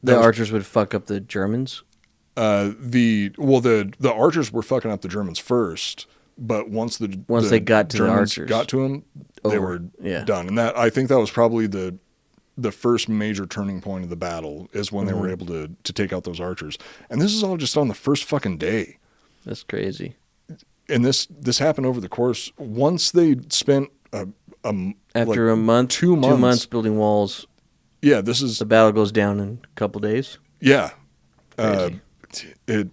The archers would fuck up the Germans? The archers were fucking up the Germans first, but once they got to Germans the archers, got to them, they were done. And I think that was probably the first major turning point of the battle, is when they were able to take out those archers. And this is all just on the first fucking day. That's crazy. And this happened over the course. Once they spent after a month, 2 months, 2 months building walls. Yeah, this is the battle goes down in a couple days. Yeah, it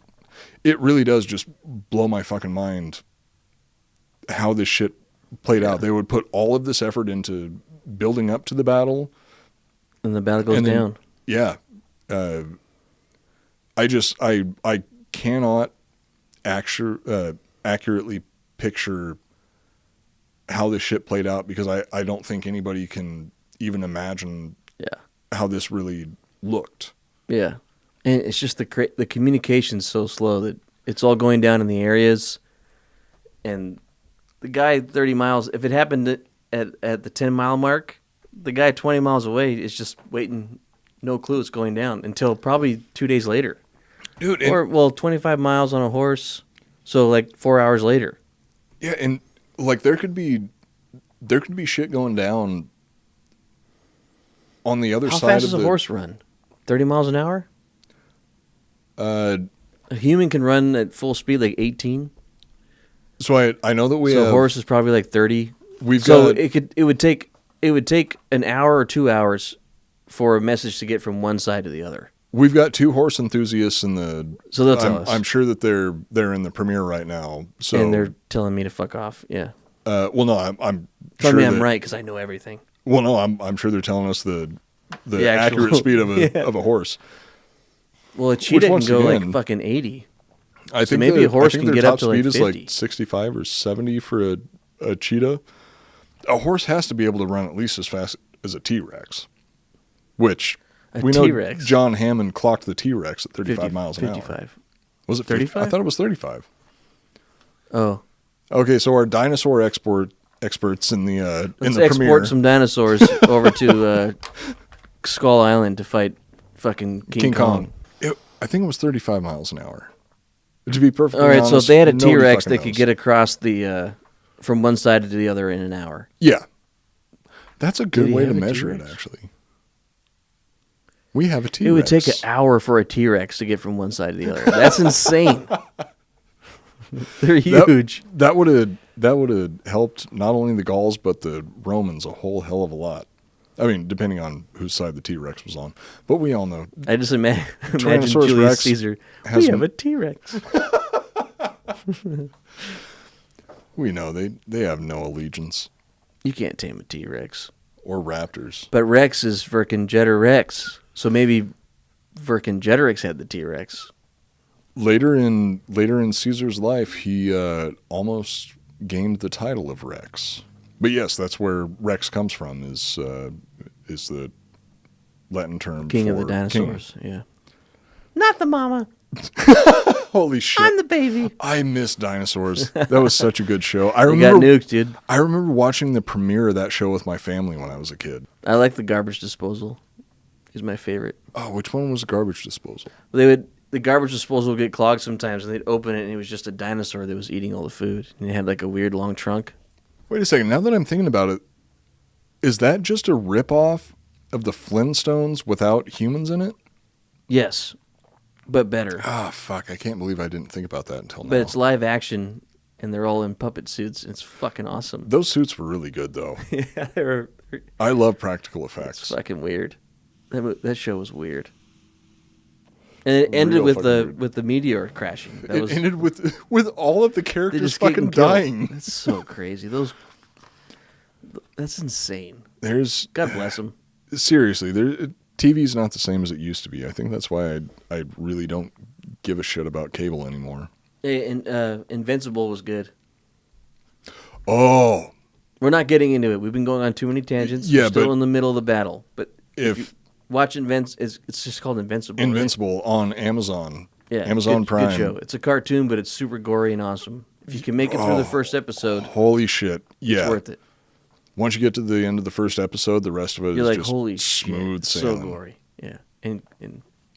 really does just blow my fucking mind how this shit played out. They would put all of this effort into building up to the battle, and the battle goes down. Yeah, I cannot accurately picture how this shit played out, because I don't think anybody can even imagine how this really looked. Yeah. And it's just the communication's so slow that it's all going down in the areas, and the guy 30 miles, if it happened at the 10-mile mark, the guy 20 miles away is just waiting, no clue it's going down, until probably 2 days later. Dude, 25 miles on a horse, so like 4 hours later. Yeah, and like there could be shit going down on the other side of the... How fast does a horse run? 30 miles an hour? A human can run at full speed like 18. So I know that we So have... a horse is probably like 30. We've so got... it would take an hour or 2 hours for a message to get from one side to the other. We've got 2 horse enthusiasts in the... So they'll tell us. I'm sure that they're in the premiere right now. So And they're telling me to fuck off. Yeah. well, no, I'm Tell sure me that, I'm right because I know everything. Well, no, I'm sure they're telling us the actual, accurate speed of a horse. Well, a cheetah can once go again, like fucking 80. I think maybe a horse can their get top up to, like, speed is 50. like 65 or 70 for a cheetah. A horse has to be able to run at least as fast as a T-Rex, which we know T-Rex. John Hammond clocked the T-Rex at 35 miles an hour. 55. Was it 35? I thought it was 35. Oh. Okay, so our dinosaur experts in the Let's premiere. export some dinosaurs over to Skull Island to fight fucking King Kong. I think it was 35 miles an hour. To be perfectly All right, honest, so if they had a nobody T-Rex, fucking they could knows. get across the from one side to the other in an hour. Yeah. That's a good you way to have a measure it, T-Rex? actually. We have a T-Rex. It would take an hour for a T-Rex to get from one side to the other. That's insane. They're huge. That would have helped not only the Gauls but the Romans a whole hell of a lot. I mean, depending on whose side the T-Rex was on. But we all know. I just imagine Tyrannosaurus Julius Rex Caesar. has We have a T-Rex. We know they have no allegiance. You can't tame a T-Rex. Or raptors. But Rex is Vercingetorix. So maybe Vercingetorix had the T-Rex. Later in Caesar's life, he almost gained the title of Rex. But yes, that's where Rex comes from. Is the Latin term King for of the dinosaurs. king. Yeah. Not the mama. Holy shit! I'm the baby. I miss dinosaurs. That was such a good show. I You remember got nuked, dude. I remember watching the premiere of that show with my family when I was a kid. I like the garbage disposal. Is my favorite. Oh, which one was garbage disposal? The garbage disposal would get clogged sometimes, and they'd open it, and it was just a dinosaur that was eating all the food, and it had like a weird long trunk. Wait a second. Now that I'm thinking about it, is that just a ripoff of the Flintstones without humans in it? Yes, but better. Ah, fuck. I can't believe I didn't think about that until now. But it's live action, and they're all in puppet suits. It's fucking awesome. Those suits were really good, though. Yeah, they're I love practical it's effects. fucking weird. That show was weird. And it ended Real with fucking weird. with the meteor crashing. That was It ended with all of the they characters just fucking getting killed. dying. That's so crazy. That's insane. There's God bless them. seriously, TV's not the same as it used to be. I think that's why I really don't give a shit about cable anymore. And Invincible was good. Oh, We're not getting into it. We've been going on too many tangents. Yeah, We're still but in the middle of the battle. But if you watch it's just called Invincible. right? Invincible on Amazon, Yeah, Amazon good, Prime. Good show. It's a cartoon, but it's super gory and awesome. If you can make it through the first episode, Holy shit! Yeah, it's worth it. Once you get to the end of the first episode, the rest of it You're is like, just holy smooth shit, sailing. so gory. Yeah, and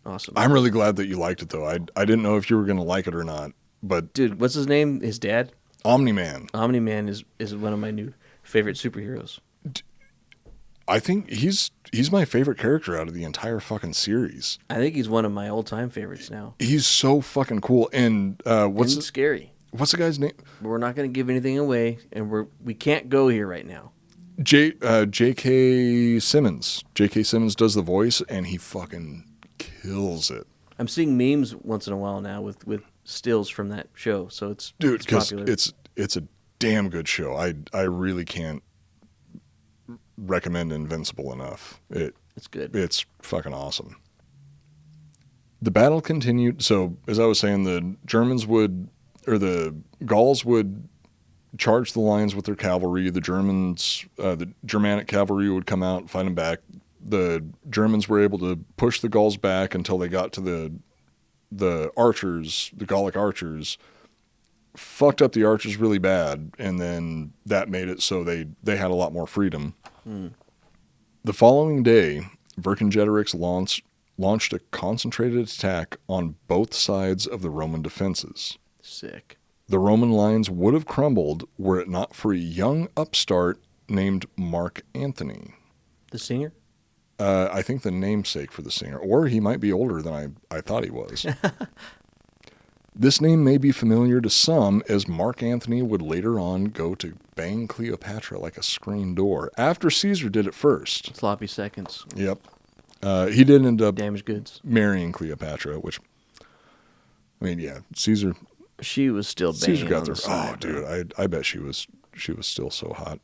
awesome. I'm really glad that you liked it, though. I didn't know if you were going to like it or not, but Dude, what's his name? His dad? Omni-Man. Omni-Man is one of my new favorite superheroes. I think he's my favorite character out of the entire fucking series. I think he's one of my all-time favorites now. He's so fucking cool. And And scary. what's the guy's name? But we're not going to give anything away, and we can't go here right now. J.K. Simmons. J.K. Simmons does the voice, and he fucking kills it. I'm seeing memes once in a while now with stills from that show, so it's Because popular. it's a damn good show. I really can't recommend Invincible enough. It's good. It's fucking awesome. The battle continued. So, as I was saying, the Gauls would charge the lines with their cavalry. The Germanic cavalry would come out and fight them back. The Germans were able to push the Gauls back until they got to the archers, the Gallic archers, fucked up the archers really bad, and then that made it so they had a lot more freedom. The following day, Vercingetorix launched a concentrated attack on both sides of the Roman defenses. Sick. The Roman lines would have crumbled were it not for a young upstart named Mark Antony. The singer? I think the namesake for the singer, or he might be older than I thought he was. This name may be familiar to some, as Mark Antony would later on go to bang Cleopatra like a screen door, after Caesar did it first. Sloppy seconds. Yep. He did end up Damaged goods. marrying Cleopatra, which, I mean, yeah, Caesar... She was still banging Caesar got on there. the side, Oh, dude, I bet she was still so hot.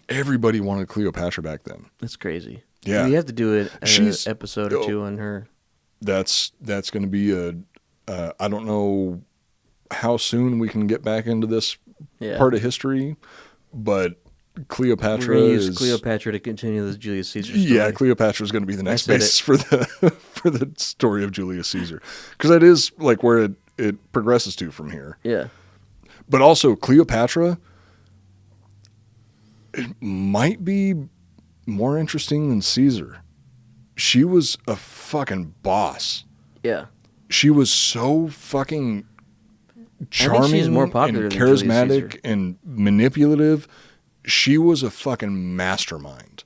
Everybody wanted Cleopatra back then. That's crazy. Yeah. We have to do an She's- episode or two on her. That's going to be I don't know how soon we can get back into this Yeah. part of history, but Cleopatra We're going to use is... Cleopatra to continue the Julius Caesar story. Yeah, Cleopatra is going to be the next said basis for the story of Julius Caesar, because that is like where it progresses to from here. Yeah. But also Cleopatra, it might be more interesting than Caesar. She was a fucking boss. Yeah. She was so fucking charming she's more popular and than Julius charismatic Caesar. and manipulative. She was a fucking mastermind.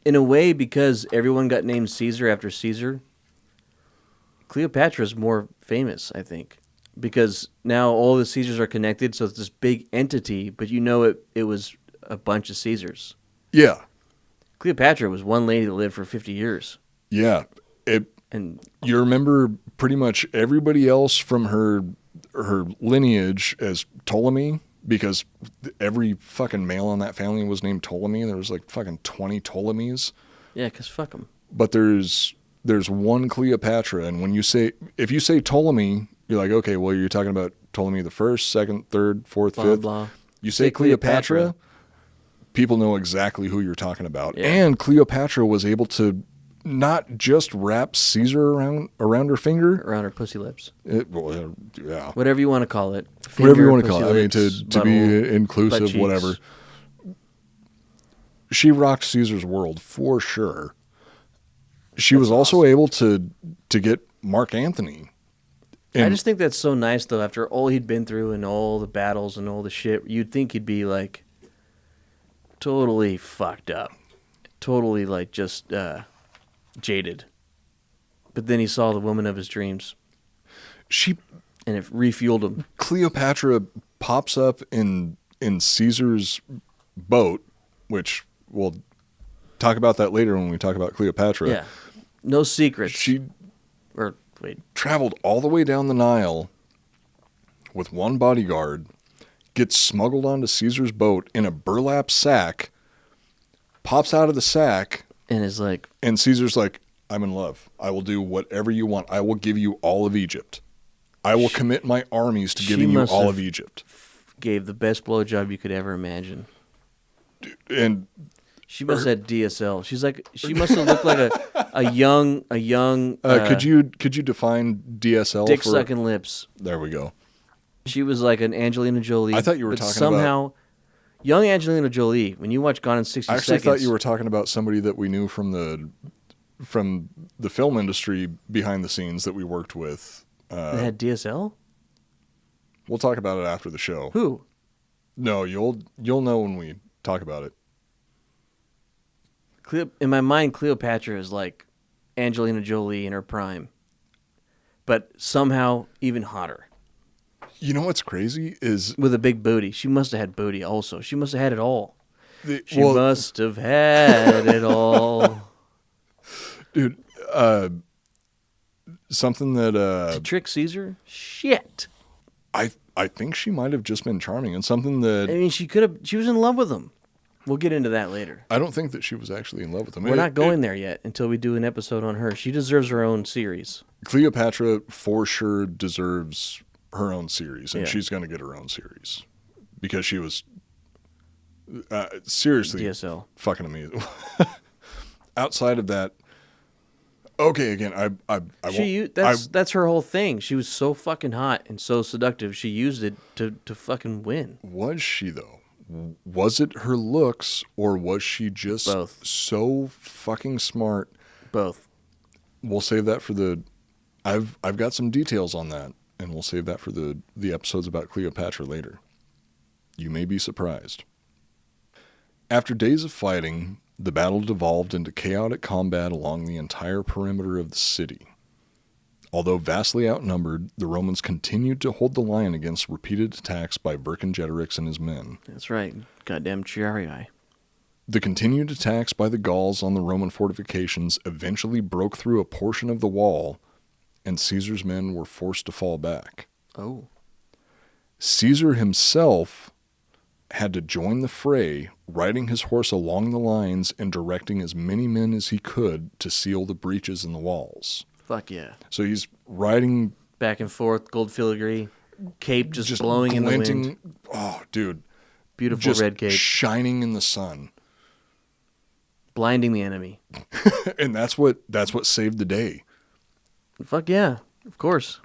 In a way, because everyone got named Caesar after Caesar, Cleopatra's more famous, I think. Because now all the Caesars are connected, so it's this big entity, but you know it was a bunch of Caesars. Yeah. Cleopatra was one lady that lived for 50 years. Yeah. And You remember pretty much everybody else from her lineage as Ptolemy, because every fucking male in that family was named Ptolemy. There was like fucking 20 Ptolemies. yeah, because fuck them. But there's one Cleopatra, and if you say Ptolemy, you're like, okay, well, you're talking about Ptolemy the first, second, third, fourth, Blah, fifth. blah. You say Cleopatra, people know exactly who you're talking about. Yeah. And Cleopatra was able to not just wrap Caesar around her finger. Around her pussy lips. Yeah. Whatever you want to call it. Whatever you Finger, want to call it. pussy I mean, lips, to be butthole, butt inclusive, cheeks. whatever. She rocked Caesar's world for sure. She was also able to get Mark Antony. I just think that's so nice, though, after all he'd been through and all the battles and all the shit. You'd think he'd be, like, totally fucked up. Totally, like, just jaded. But then he saw the woman of his dreams, and it refueled him. Cleopatra pops up in Caesar's boat, which we'll talk about that later when we talk about Cleopatra. Yeah. No secrets. She Or, wait. traveled all the way down the Nile with one bodyguard, gets smuggled onto Caesar's boat in a burlap sack, pops out of the sack, And is like, and Caesar's like, I'm in love. I will do whatever you want. I will give you all of Egypt. I will commit my armies to giving you must all have- of Egypt. gave the best blowjob you could ever imagine. And She must have had DSL. She must have looked like a young could you define DSL? dick sucking lips. There we go. She was like an Angelina Jolie. I thought you were but talking somehow, young Angelina Jolie. When you watch Gone in 60 I actually Seconds, thought you were talking about somebody that we knew from the film industry behind the scenes that we worked with. that had DSL. We'll talk about it after the show. Who? No, you'll know when we talk about it. In my mind, Cleopatra is like Angelina Jolie in her prime, but somehow even hotter. You know what's crazy is With a big booty. She must have had booty also. She must have had it all. She well, must have had it all. dude. Something that To trick Caesar? Shit. I think she might have just been charming, and something that I mean, she was in love with him. We'll get into that later. I don't think that she was actually in love with him. We're not going there yet until we do an episode on her. She deserves her own series. Cleopatra for sure deserves her own series, and Yeah. she's going to get her own series because she was seriously DSL. fucking amazing. Outside of that, okay, again, I won't. That's her whole thing. She was so fucking hot and so seductive. She used it to fucking win. Was she though? Was it her looks, or was she just Both. so fucking smart? Both. We'll save that for the. I've got some details on that, and we'll save that for the episodes about Cleopatra later. You may be surprised. After days of fighting, the battle devolved into chaotic combat along the entire perimeter of the city. Although vastly outnumbered, the Romans continued to hold the line against repeated attacks by Vercingetorix and his men. That's right. Goddamn Triarii. The continued attacks by the Gauls on the Roman fortifications eventually broke through a portion of the wall, and Caesar's men were forced to fall back. Oh. Caesar himself had to join the fray, riding his horse along the lines and directing as many men as he could to seal the breaches in the walls. Fuck yeah. So he's riding back and forth, gold filigree, cape just blowing in the wind. Oh, dude. Beautiful just red cape. Shining in the sun. Blinding the enemy. And that's what saved the day. Fuck yeah. Of course.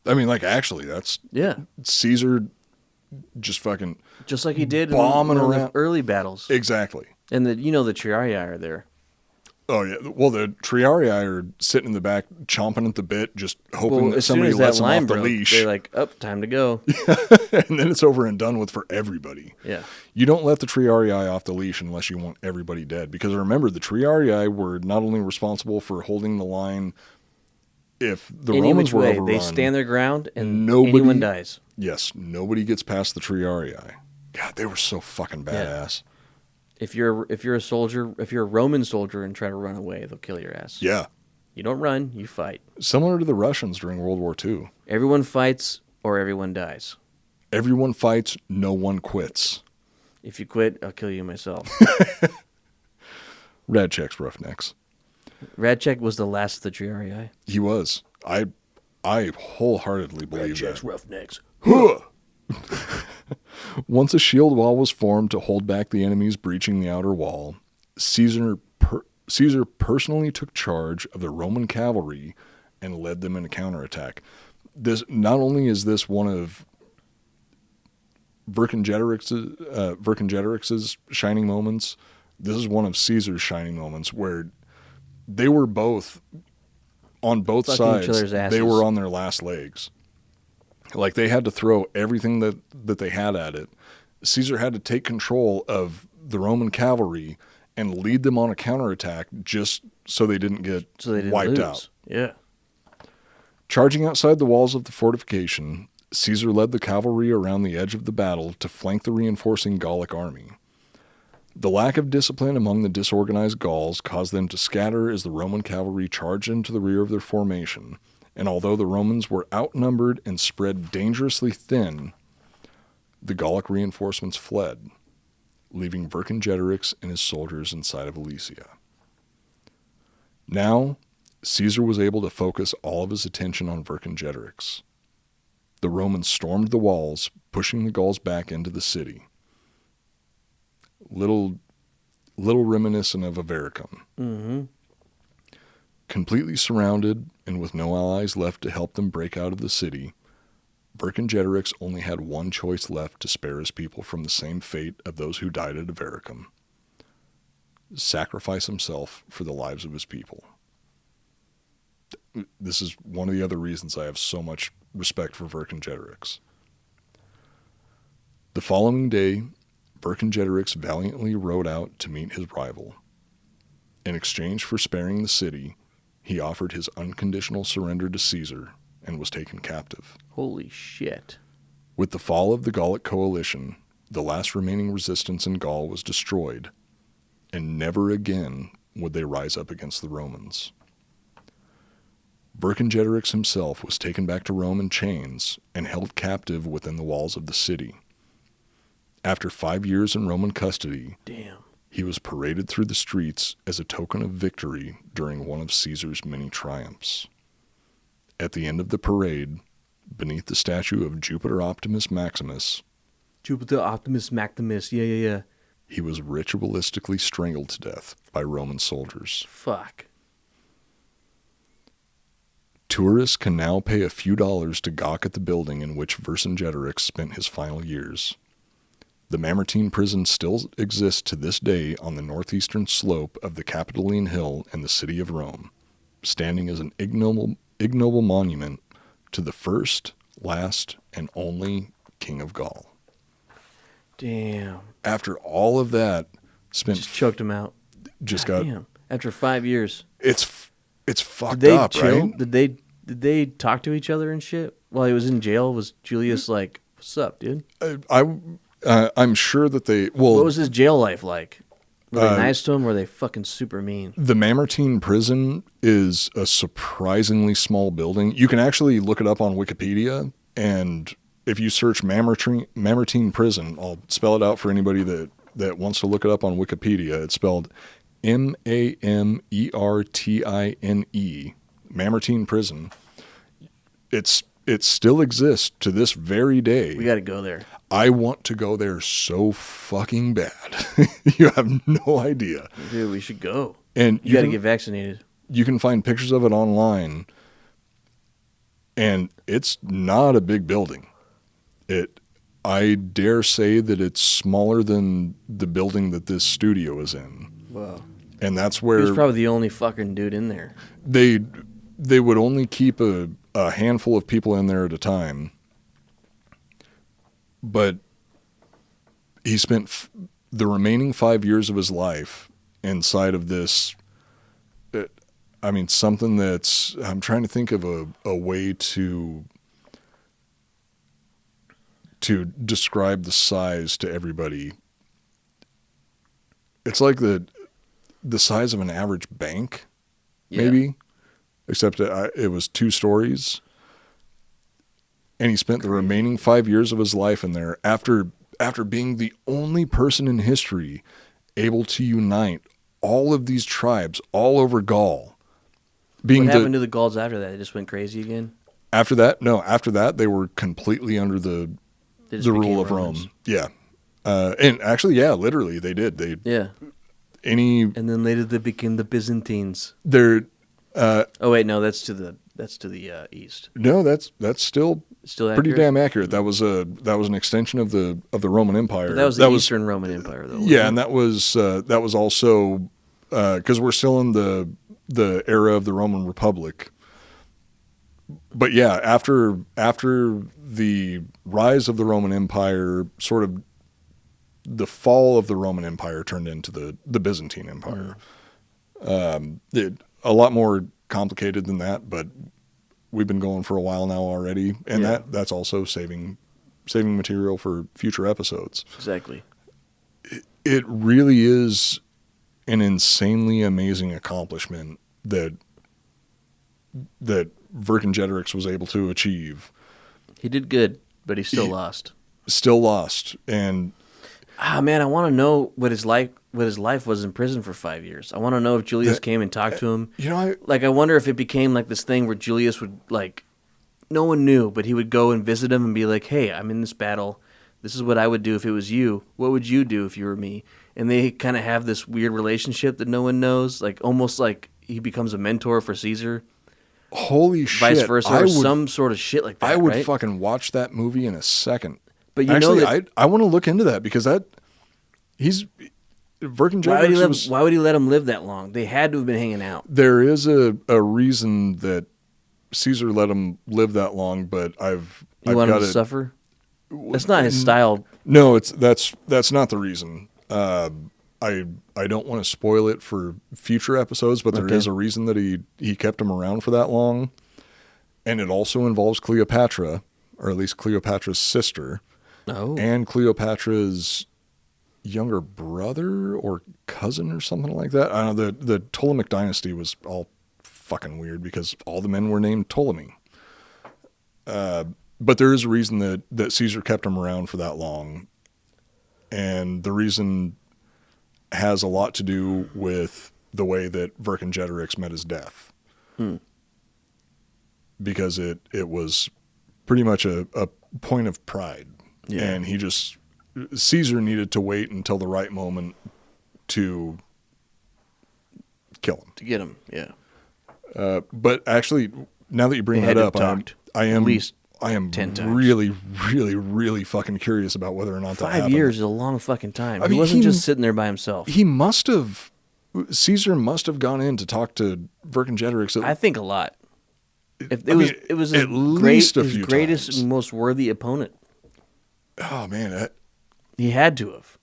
I mean, like, actually, that's... Yeah. Caesar just fucking... Just like he did bombing in around the early battles. Exactly. And the Triarii are there. Oh, yeah. Well, the Triarii are sitting in the back, chomping at the bit, just hoping that somebody lets them off the leash. They're like, time to go. And then it's over and done with for everybody. Yeah. You don't let the Triarii off the leash unless you want everybody dead. Because remember, the Triarii were not only responsible for holding the line if the Romans were overrun. They stand their ground and anyone dies. Yes, nobody gets past the Triarii. God, they were so fucking badass. Yeah. If you're a soldier, if you're a Roman soldier and try to run away, they'll kill your ass. Yeah. You don't run, you fight. Similar to the Russians during World War II. Everyone fights or everyone dies. Everyone fights, no one quits. If you quit, I'll kill you myself. Radchek's Roughnecks. Radchek was the last of the Triarii. He was. I wholeheartedly believe that. Radchek's Roughnecks. Once a shield wall was formed to hold back the enemies breaching the outer wall, Caesar personally took charge of the Roman cavalry and led them in a counterattack. This not only is this one of Vercingetorix's shining moments, this is one of Caesar's shining moments where they were both on both fucking sides. They were on their last legs. Like, they had to throw everything that they had at it. Caesar had to take control of the Roman cavalry and lead them on a counterattack just so they didn't get wiped out. Yeah. Charging outside the walls of the fortification, Caesar led the cavalry around the edge of the battle to flank the reinforcing Gallic army. The lack of discipline among the disorganized Gauls caused them to scatter as the Roman cavalry charged into the rear of their formation, and although the Romans were outnumbered and spread dangerously thin, the Gallic reinforcements fled, leaving Vercingetorix and his soldiers inside of Alesia. Now, Caesar was able to focus all of his attention on Vercingetorix. The Romans stormed the walls, pushing the Gauls back into the city. Little reminiscent of Avaricum. Mm-hmm. Completely surrounded and with no allies left to help them break out of the city, Vercingetorix only had one choice left to spare his people from the same fate of those who died at Avaricum: sacrifice himself for the lives of his people. This is one of the other reasons I have so much respect for Vercingetorix. The following day, Vercingetorix valiantly rode out to meet his rival. In exchange for sparing the city, he offered his unconditional surrender to Caesar and was taken captive. Holy shit. With the fall of the Gallic coalition, the last remaining resistance in Gaul was destroyed, and never again would they rise up against the Romans. Vercingetorix himself was taken back to Rome in chains and held captive within the walls of the city. After 5 years in Roman custody, he was paraded through the streets as a token of victory during one of Caesar's many triumphs. At the end of the parade, beneath the statue of Jupiter Optimus Maximus, he was ritualistically strangled to death by Roman soldiers. Fuck. Tourists can now pay a few dollars to gawk at the building in which Vercingetorix spent his final years. The Mamertine prison still exists to this day on the northeastern slope of the Capitoline Hill in the city of Rome, standing as an ignoble monument to the first, last, and only King of Gaul. Damn. After all of that, just choked him out. Damn. After 5 years. It's fucked up, right? Did they Did they talk to each other and shit while he was in jail? Was Julius like, "What's up, dude"? I'm sure that they. Well, What was his jail life like? Were they nice to him? Or were they fucking super mean? the Mamertine prison is a surprisingly small building. You can actually look it up on Wikipedia, and if you search Mamertine prison, I'll spell it out for anybody that wants to look it up on Wikipedia. It's spelled Mamertine, Mamertine prison. It still exists to this very day. We got to go there. I want to go there so fucking bad. You have no idea. Dude, we should go. And You got to get vaccinated. You can find pictures of it online, and it's not a big building. I dare say that it's smaller than the building that this studio is in. Wow. And that's He where was probably the only fucking dude in there. they would only keep a handful of people in there at a time. But he spent the remaining 5 years of his life inside of this. Something that's, I'm trying to think of a way to describe the size to everybody. It's like the size of an average bank, maybe, except it was 2 stories. And he spent the remaining 5 years of his life in there after being the only person in history able to unite all of these tribes all over Gaul. What happened to the Gauls after that? They just went crazy again? After that, they were completely under the rule of Romans. Rome. Yeah. And actually, yeah, literally, they did. And then later they became the Byzantines. They're. Oh wait, no, that's to the east. No, that's still Still pretty accurate? damn accurate. That was an extension of the Roman Empire. But that was the Eastern Roman Empire, though. Yeah, and that was also because we're still in the era of the Roman Republic. But yeah, after the rise of the Roman Empire, sort of the fall of the Roman Empire turned into the Byzantine Empire. A lot more complicated than that, but we've been going for a while now already, and that's also saving material for future episodes. Exactly. It really is an insanely amazing accomplishment that Vercingetorix was able to achieve. He did good, but he still lost. Still lost, and man, I want to know what his life was in prison for 5 years. I want to know if Julius came and talked to him. I wonder if it became like this thing where Julius would no one knew, but he would go and visit him and be like, "Hey, I'm in this battle. This is what I would do if it was you. What would you do if you were me?" And they kind of have this weird relationship that no one knows, almost like he becomes a mentor for Caesar. Holy shit! Vice versa, or some sort of shit like that. I would right? fucking watch that movie in a second. But you know that I want to look into that because Vercingetorix why would he let him live that long? They had to have been hanging out. There is a reason that Caesar let him live that long, but I've want him to suffer? That's not his style. No, that's not the reason. I don't want to spoil it for future episodes, but there is a reason that he kept him around for that long, and it also involves Cleopatra, or at least Cleopatra's sister, and Cleopatra's younger brother or cousin or something like that. I don't know. The Ptolemaic dynasty was all fucking weird because all the men were named Ptolemy. But there is a reason that Caesar kept him around for that long, and the reason has a lot to do with the way that Vercingetorix met his death. Because it was pretty much a point of pride. Yeah. And Caesar needed to wait until the right moment to kill him. To get him, yeah. But actually, now that you bring that up, I am 10 times. really, really, really fucking curious about whether or not that happened. 5 years is a long fucking time. He wasn't just sitting there by himself. Caesar must have gone in to talk to Vercingetorix. I think a lot. It was at least a few greatest times. and most worthy opponent. Oh man, he had to have.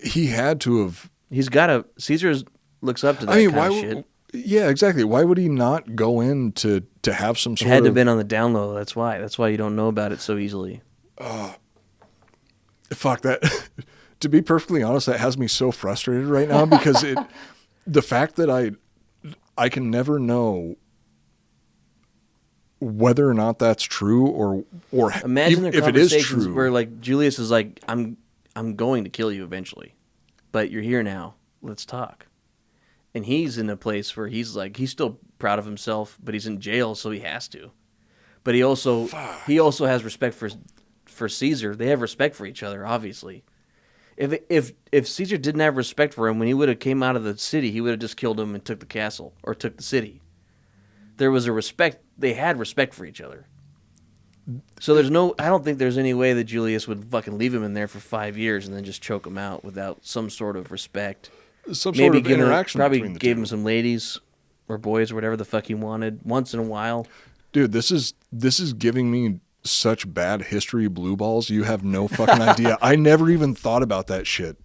He had to have. He's got to. Caesar looks up to that kind of shit. Yeah, exactly. Why would he not go in to to have some It sort had to of... have been on the down low. That's why you don't know about it so easily. Fuck that. To be perfectly honest, that has me so frustrated right now because the fact that I can never know whether or not that's true or imagine if their it is conversations true. where like Julius is like, I'm going to kill you eventually, but you're here now. Let's talk. And he's in a place where he's still proud of himself, but he's in jail, so he has to. But he also has respect for Caesar. They have respect for each other, obviously. If Caesar didn't have respect for him, when he would have came out of the city, he would have just killed him and took the castle or took the city. There was a respect. They had respect for each other. So I don't think there's any way that Julius would fucking leave him in there for 5 years and then just choke him out without some sort of respect. Some sort of interaction Probably between the gave two. him some ladies or boys or whatever the fuck he wanted once in a while. Dude, this is giving me such bad history blue balls. You have no fucking idea. I never even thought about that shit.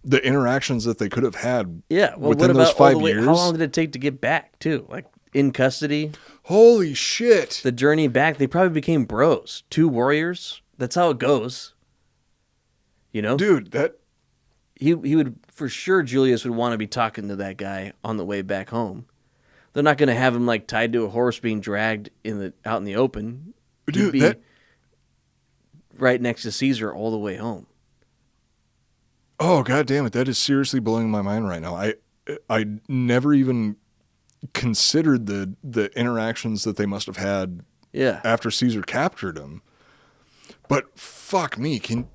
The interactions that they could have had Yeah, well, within what those about all 5 the way, years. how long did it take to get back, too? Like, in custody? Holy shit. The journey back, they probably became bros. 2 warriors. That's how it goes. You know? Dude, that... He would, for sure, Julius would want to be talking to that guy on the way back home. They're not going to have him, like, tied to a horse being dragged out in the open. Dude, He'd be right next to Caesar all the way home. Oh, God damn it. That is seriously blowing my mind right now. I never even considered the interactions that they must have had after Caesar captured him. But fuck me, can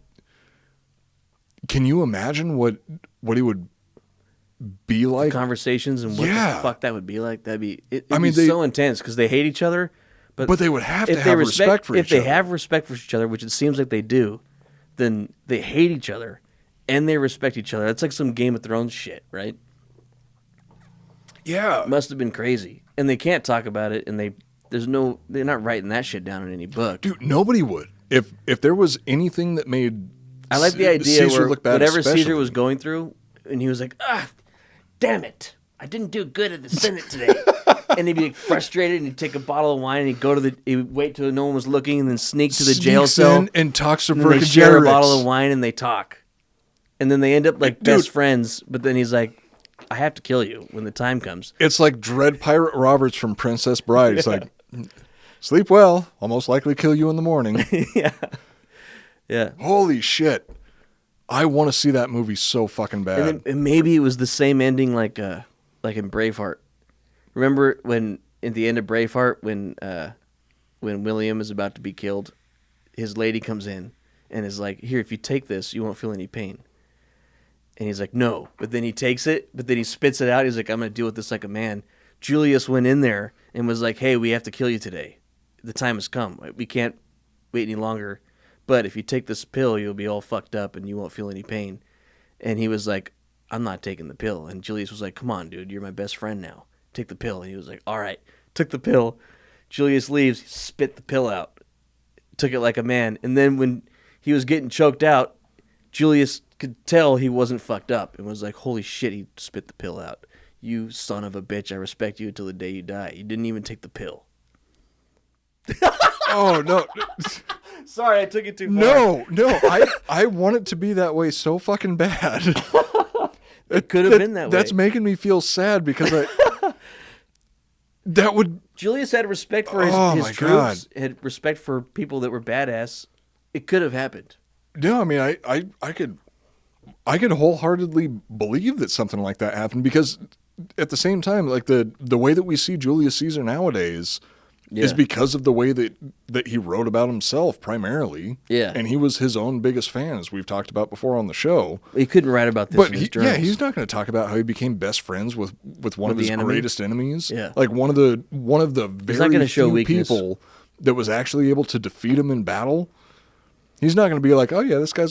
you imagine what it would be like? Conversations and what the fuck that would be like. It'd be so intense because they hate each other. But they would have to have respect for each other. If they have respect for each other, which it seems like they do, then they hate each other and they respect each other. That's like some Game of Thrones shit, right? Yeah. It must have been crazy. And they can't talk about it, and they're not writing that shit down in any book. Dude, nobody would. If there was anything that made I like the idea Caesar where look bad, whatever especially. Caesar was going through, and he was like, damn it, I didn't do good at the Senate today. And he'd be like frustrated, and he'd take a bottle of wine, and he'd wait till no one was looking, and then sneak to the jail cell and talks to and then they share a Vercingetorix. bottle of wine, and they talk. And then they end up like best friends, but then he's like, I have to kill you when the time comes. It's like Dread Pirate Roberts from Princess Bride. It's like, sleep well, I'll most likely kill you in the morning. Yeah. Holy shit. I want to see that movie so fucking bad. And maybe it was the same ending like in Braveheart. Remember when at the end of Braveheart when William is about to be killed, his lady comes in and is like, "Here, if you take this, you won't feel any pain." And he's like, "No," but then he takes it, but then he spits it out. He's like, "I'm gonna deal with this like a man." Julius went in there and was like, "Hey, we have to kill you today. The time has come. We can't wait any longer. But if you take this pill, you'll be all fucked up and you won't feel any pain." And he was like, "I'm not taking the pill." And Julius was like, "Come on, dude, you're my best friend now. Take the pill." And he was like, "All right." Took the pill. Julius leaves, spit the pill out. Took it like a man. And then when he was getting choked out, Julius could tell he wasn't fucked up and was like, "Holy shit, he spit the pill out. You son of a bitch, I respect you until the day you die. You didn't even take the pill." Oh, no. Sorry, I took it too far. No. I want it to be that way so fucking bad. It could have been that way. That's making me feel sad because that would... Julius had respect for his troops. God. Had respect for people that were badass. It could have happened. No, I mean, I could wholeheartedly believe that something like that happened because at the same time, like the way that we see Julius Caesar nowadays is because of the way that he wrote about himself primarily. Yeah. And he was his own biggest fan, as we've talked about before on the show. He couldn't write about this in his journals. He's not going to talk about how he became best friends with one of his greatest enemies. Yeah. Like one of the very show few weakness. people that was actually able to defeat him in battle. He's not going to be like, "Oh yeah, this guy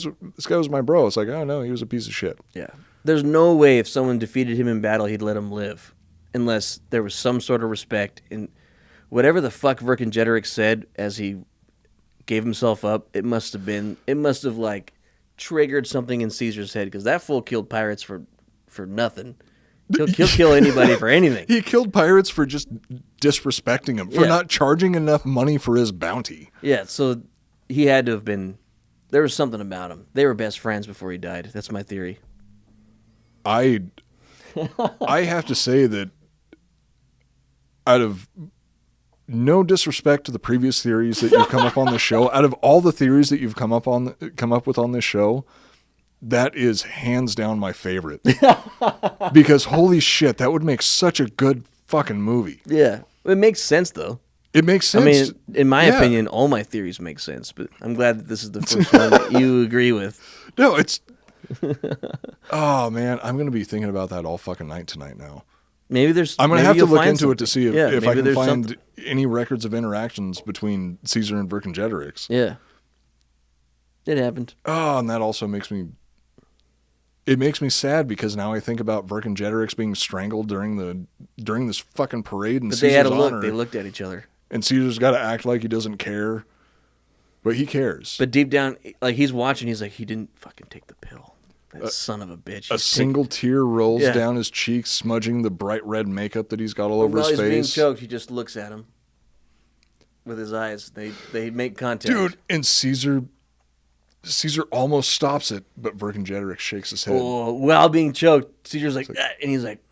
was my bro." It's like, "Oh no, he was a piece of shit." Yeah. There's no way if someone defeated him in battle, he'd let him live. Unless there was some sort of respect. And whatever the fuck Vercingetorix said as he gave himself up, it must have like triggered something in Caesar's head because that fool killed pirates for nothing. He'll kill anybody for anything. He killed pirates for just disrespecting him for Yeah. not charging enough money for his bounty. Yeah, so he had to have been. There was something about him. They were best friends before he died. That's my theory. I have to say that out of no disrespect to the previous theories that you've come up on this show, out of all the theories that you've come up with on this show, that is hands down my favorite. Because holy shit, that would make such a good fucking movie. Yeah, it makes sense though. It makes sense. I mean, in my Yeah. opinion, all my theories make sense. But I'm glad that this is the first one that you agree with. No, it's. Oh man, I'm gonna be thinking about that all fucking night tonight now. Maybe there's. I'm gonna maybe have to you'll look find into it to see something. if I maybe can there's find something. any records of interactions between Caesar and Vercingetorix. Yeah, it happened. Oh, and that also makes me. It makes me sad because now I think about Vercingetorix being strangled during this fucking parade and But Caesar's they had a look. honor, They looked at each other. and Caesar's got to act like he doesn't care, but he cares. But deep down, like he's watching, he's like, he didn't fucking take the pill. That son of a bitch. A single tear rolls Yeah. down his cheeks, smudging the bright red makeup that he's got all over While his he's being face. choked, he just looks at him with his eyes. They make contact. Dude, and Caesar almost stops it, but Vercingetorix shakes his head. Oh, while being choked, Caesar's like, "Ah," and he's like,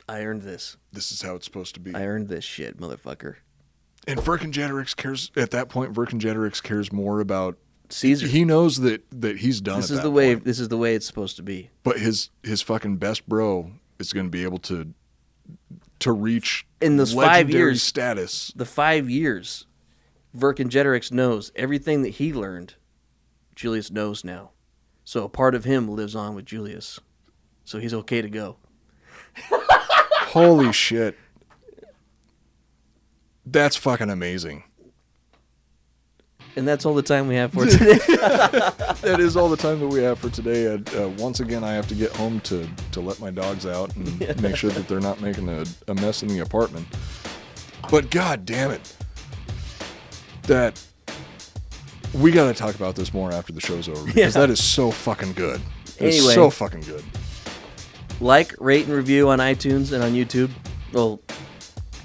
I earned this. This is how it's supposed to be. I earned this shit, motherfucker. And Vercingetorix cares at that point. Vercingetorix cares more about Caesar. He knows that he's done. This at is that the way. point. This is the way it's supposed to be. But his fucking best bro is going to be able to reach In those 5 legendary years- status. The 5 years, Vercingetorix knows everything that he learned. Julius knows now, so a part of him lives on with Julius, so he's okay to go. Holy shit. That's fucking amazing. And that's all the time we have for today. That is all the time that we have for today. Once again, I have to get home to let my dogs out and make sure that they're not making a mess in the apartment. But god damn it. That we got to talk about this more after the show's over because that is so fucking good. It's Anyway. so fucking good. Like, rate, and review on iTunes and on YouTube. Well,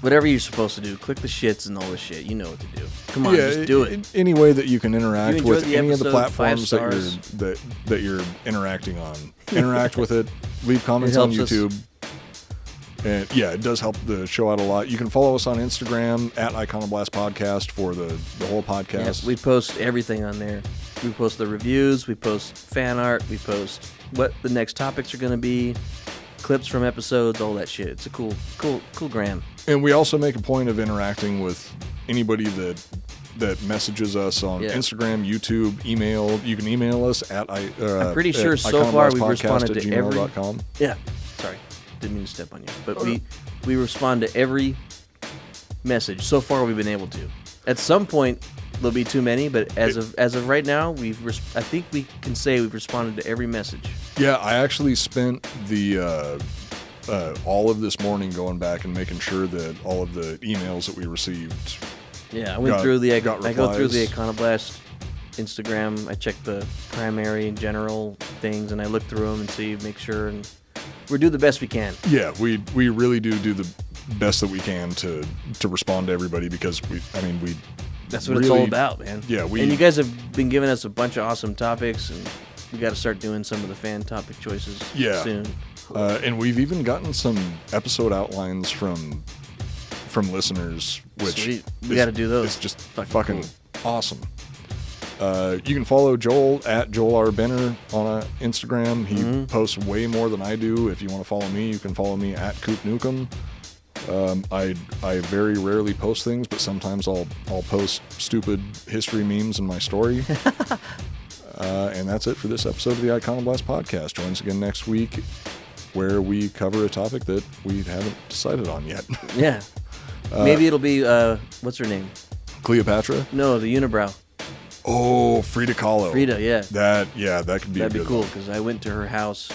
whatever you're supposed to do. Click the shits and all this shit. You know what to do. Come on, just do it. Any way that you can interact If you with enjoyed the any of the episode, 5 platforms stars. that you're interacting on. Interact with it. Leave comments on helps us. YouTube. And yeah, it does help the show out a lot. You can follow us on Instagram at Iconoblast Podcast for the whole Yeah, podcast. we post everything on there. We post the reviews. We post fan art. We post what the next topics are going to be, clips from episodes, all that shit. It's a cool gram. And we also make a point of interacting with anybody that messages us on Yeah. Instagram, YouTube, email. You can email us at I'm pretty sure so far we've responded to every. gmail.com. Yeah, sorry, didn't mean to step on you, but we respond to every message. So far, we've been able to. At some point, there'll be too many, but as of right now, I think we can say we've responded to every message. Yeah, I actually spent the all of this morning going back and making sure that all of the emails that we received. Yeah, I went Got- through the. got I go through the replies. Iconoblast Instagram. I check the primary and general things, and I look through them and see, make sure, and we do the best we can. Yeah, we really do the best that we can to respond to everybody because we That's what it's all really- about, man. Yeah, and you guys have been giving us a bunch of awesome topics, and we got to start doing some of the fan topic choices soon. And we've even gotten some episode outlines from listeners, which Sweet. We gotta do those. It's just Fucking fucking awesome. You can follow Joel at Joel R. Benner on Instagram. He posts way more than I do. If you want to follow me, you can follow me at Coop Nukem. I very rarely post things, but sometimes I'll post stupid history memes in my story. And that's it for this episode of the Iconoblast Podcast. Join us again next week where we cover a topic that we haven't decided on yet. Yeah. Maybe it'll be what's her name? Cleopatra? No, the unibrow. Oh, Frida Kahlo. Frida, yeah. That could be a That'd be good cool one. because I went to her house,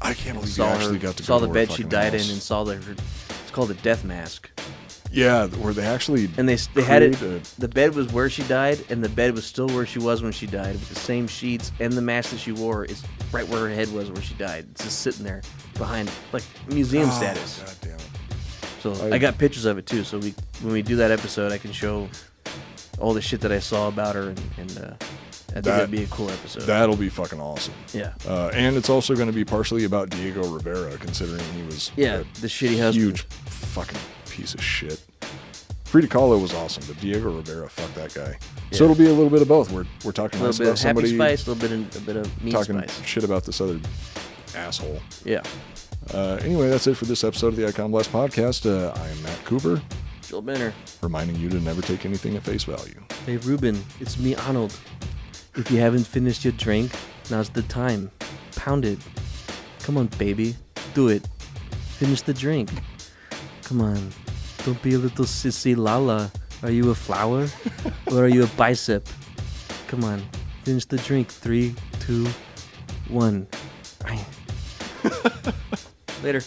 I can't believe you saw actually her, got to saw go the to her bed she fucking died house. in, and saw it's called a death mask. Yeah, where they actually And they had it. crewed The bed was where she died, and the bed was still where she was when she died, with the same sheets, and the mask that she wore is right where her head was where she died. It's just sitting there behind, like museum status. God damn it. So I got pictures of it too. So when we do that episode, I can show all the shit that I saw about her, and I think that'd be a cool episode. That'll be fucking awesome. Yeah. And it's also going to be partially about Diego Rivera, considering he was the shitty husband. Huge fucking piece of shit. Frida Kahlo was awesome, but Diego Rivera, fuck that guy. Yeah. So it'll be a little bit of both. We're talking a little bit of happy spice, a bit of meat talking spice. Shit about this other asshole. Yeah. Anyway, that's it for this episode of the Iconoblast podcast. I am Matt Cooper. Joel Benner. Reminding you to never take anything at face value. Hey, Ruben, it's me, Arnold. If you haven't finished your drink, now's the time. Pound it. Come on, baby. Do it. Finish the drink. Come on. Don't be a little sissy lala. Are you a flower? Or are you a bicep? Come on. Finish the drink. 3, 2, 1. Later.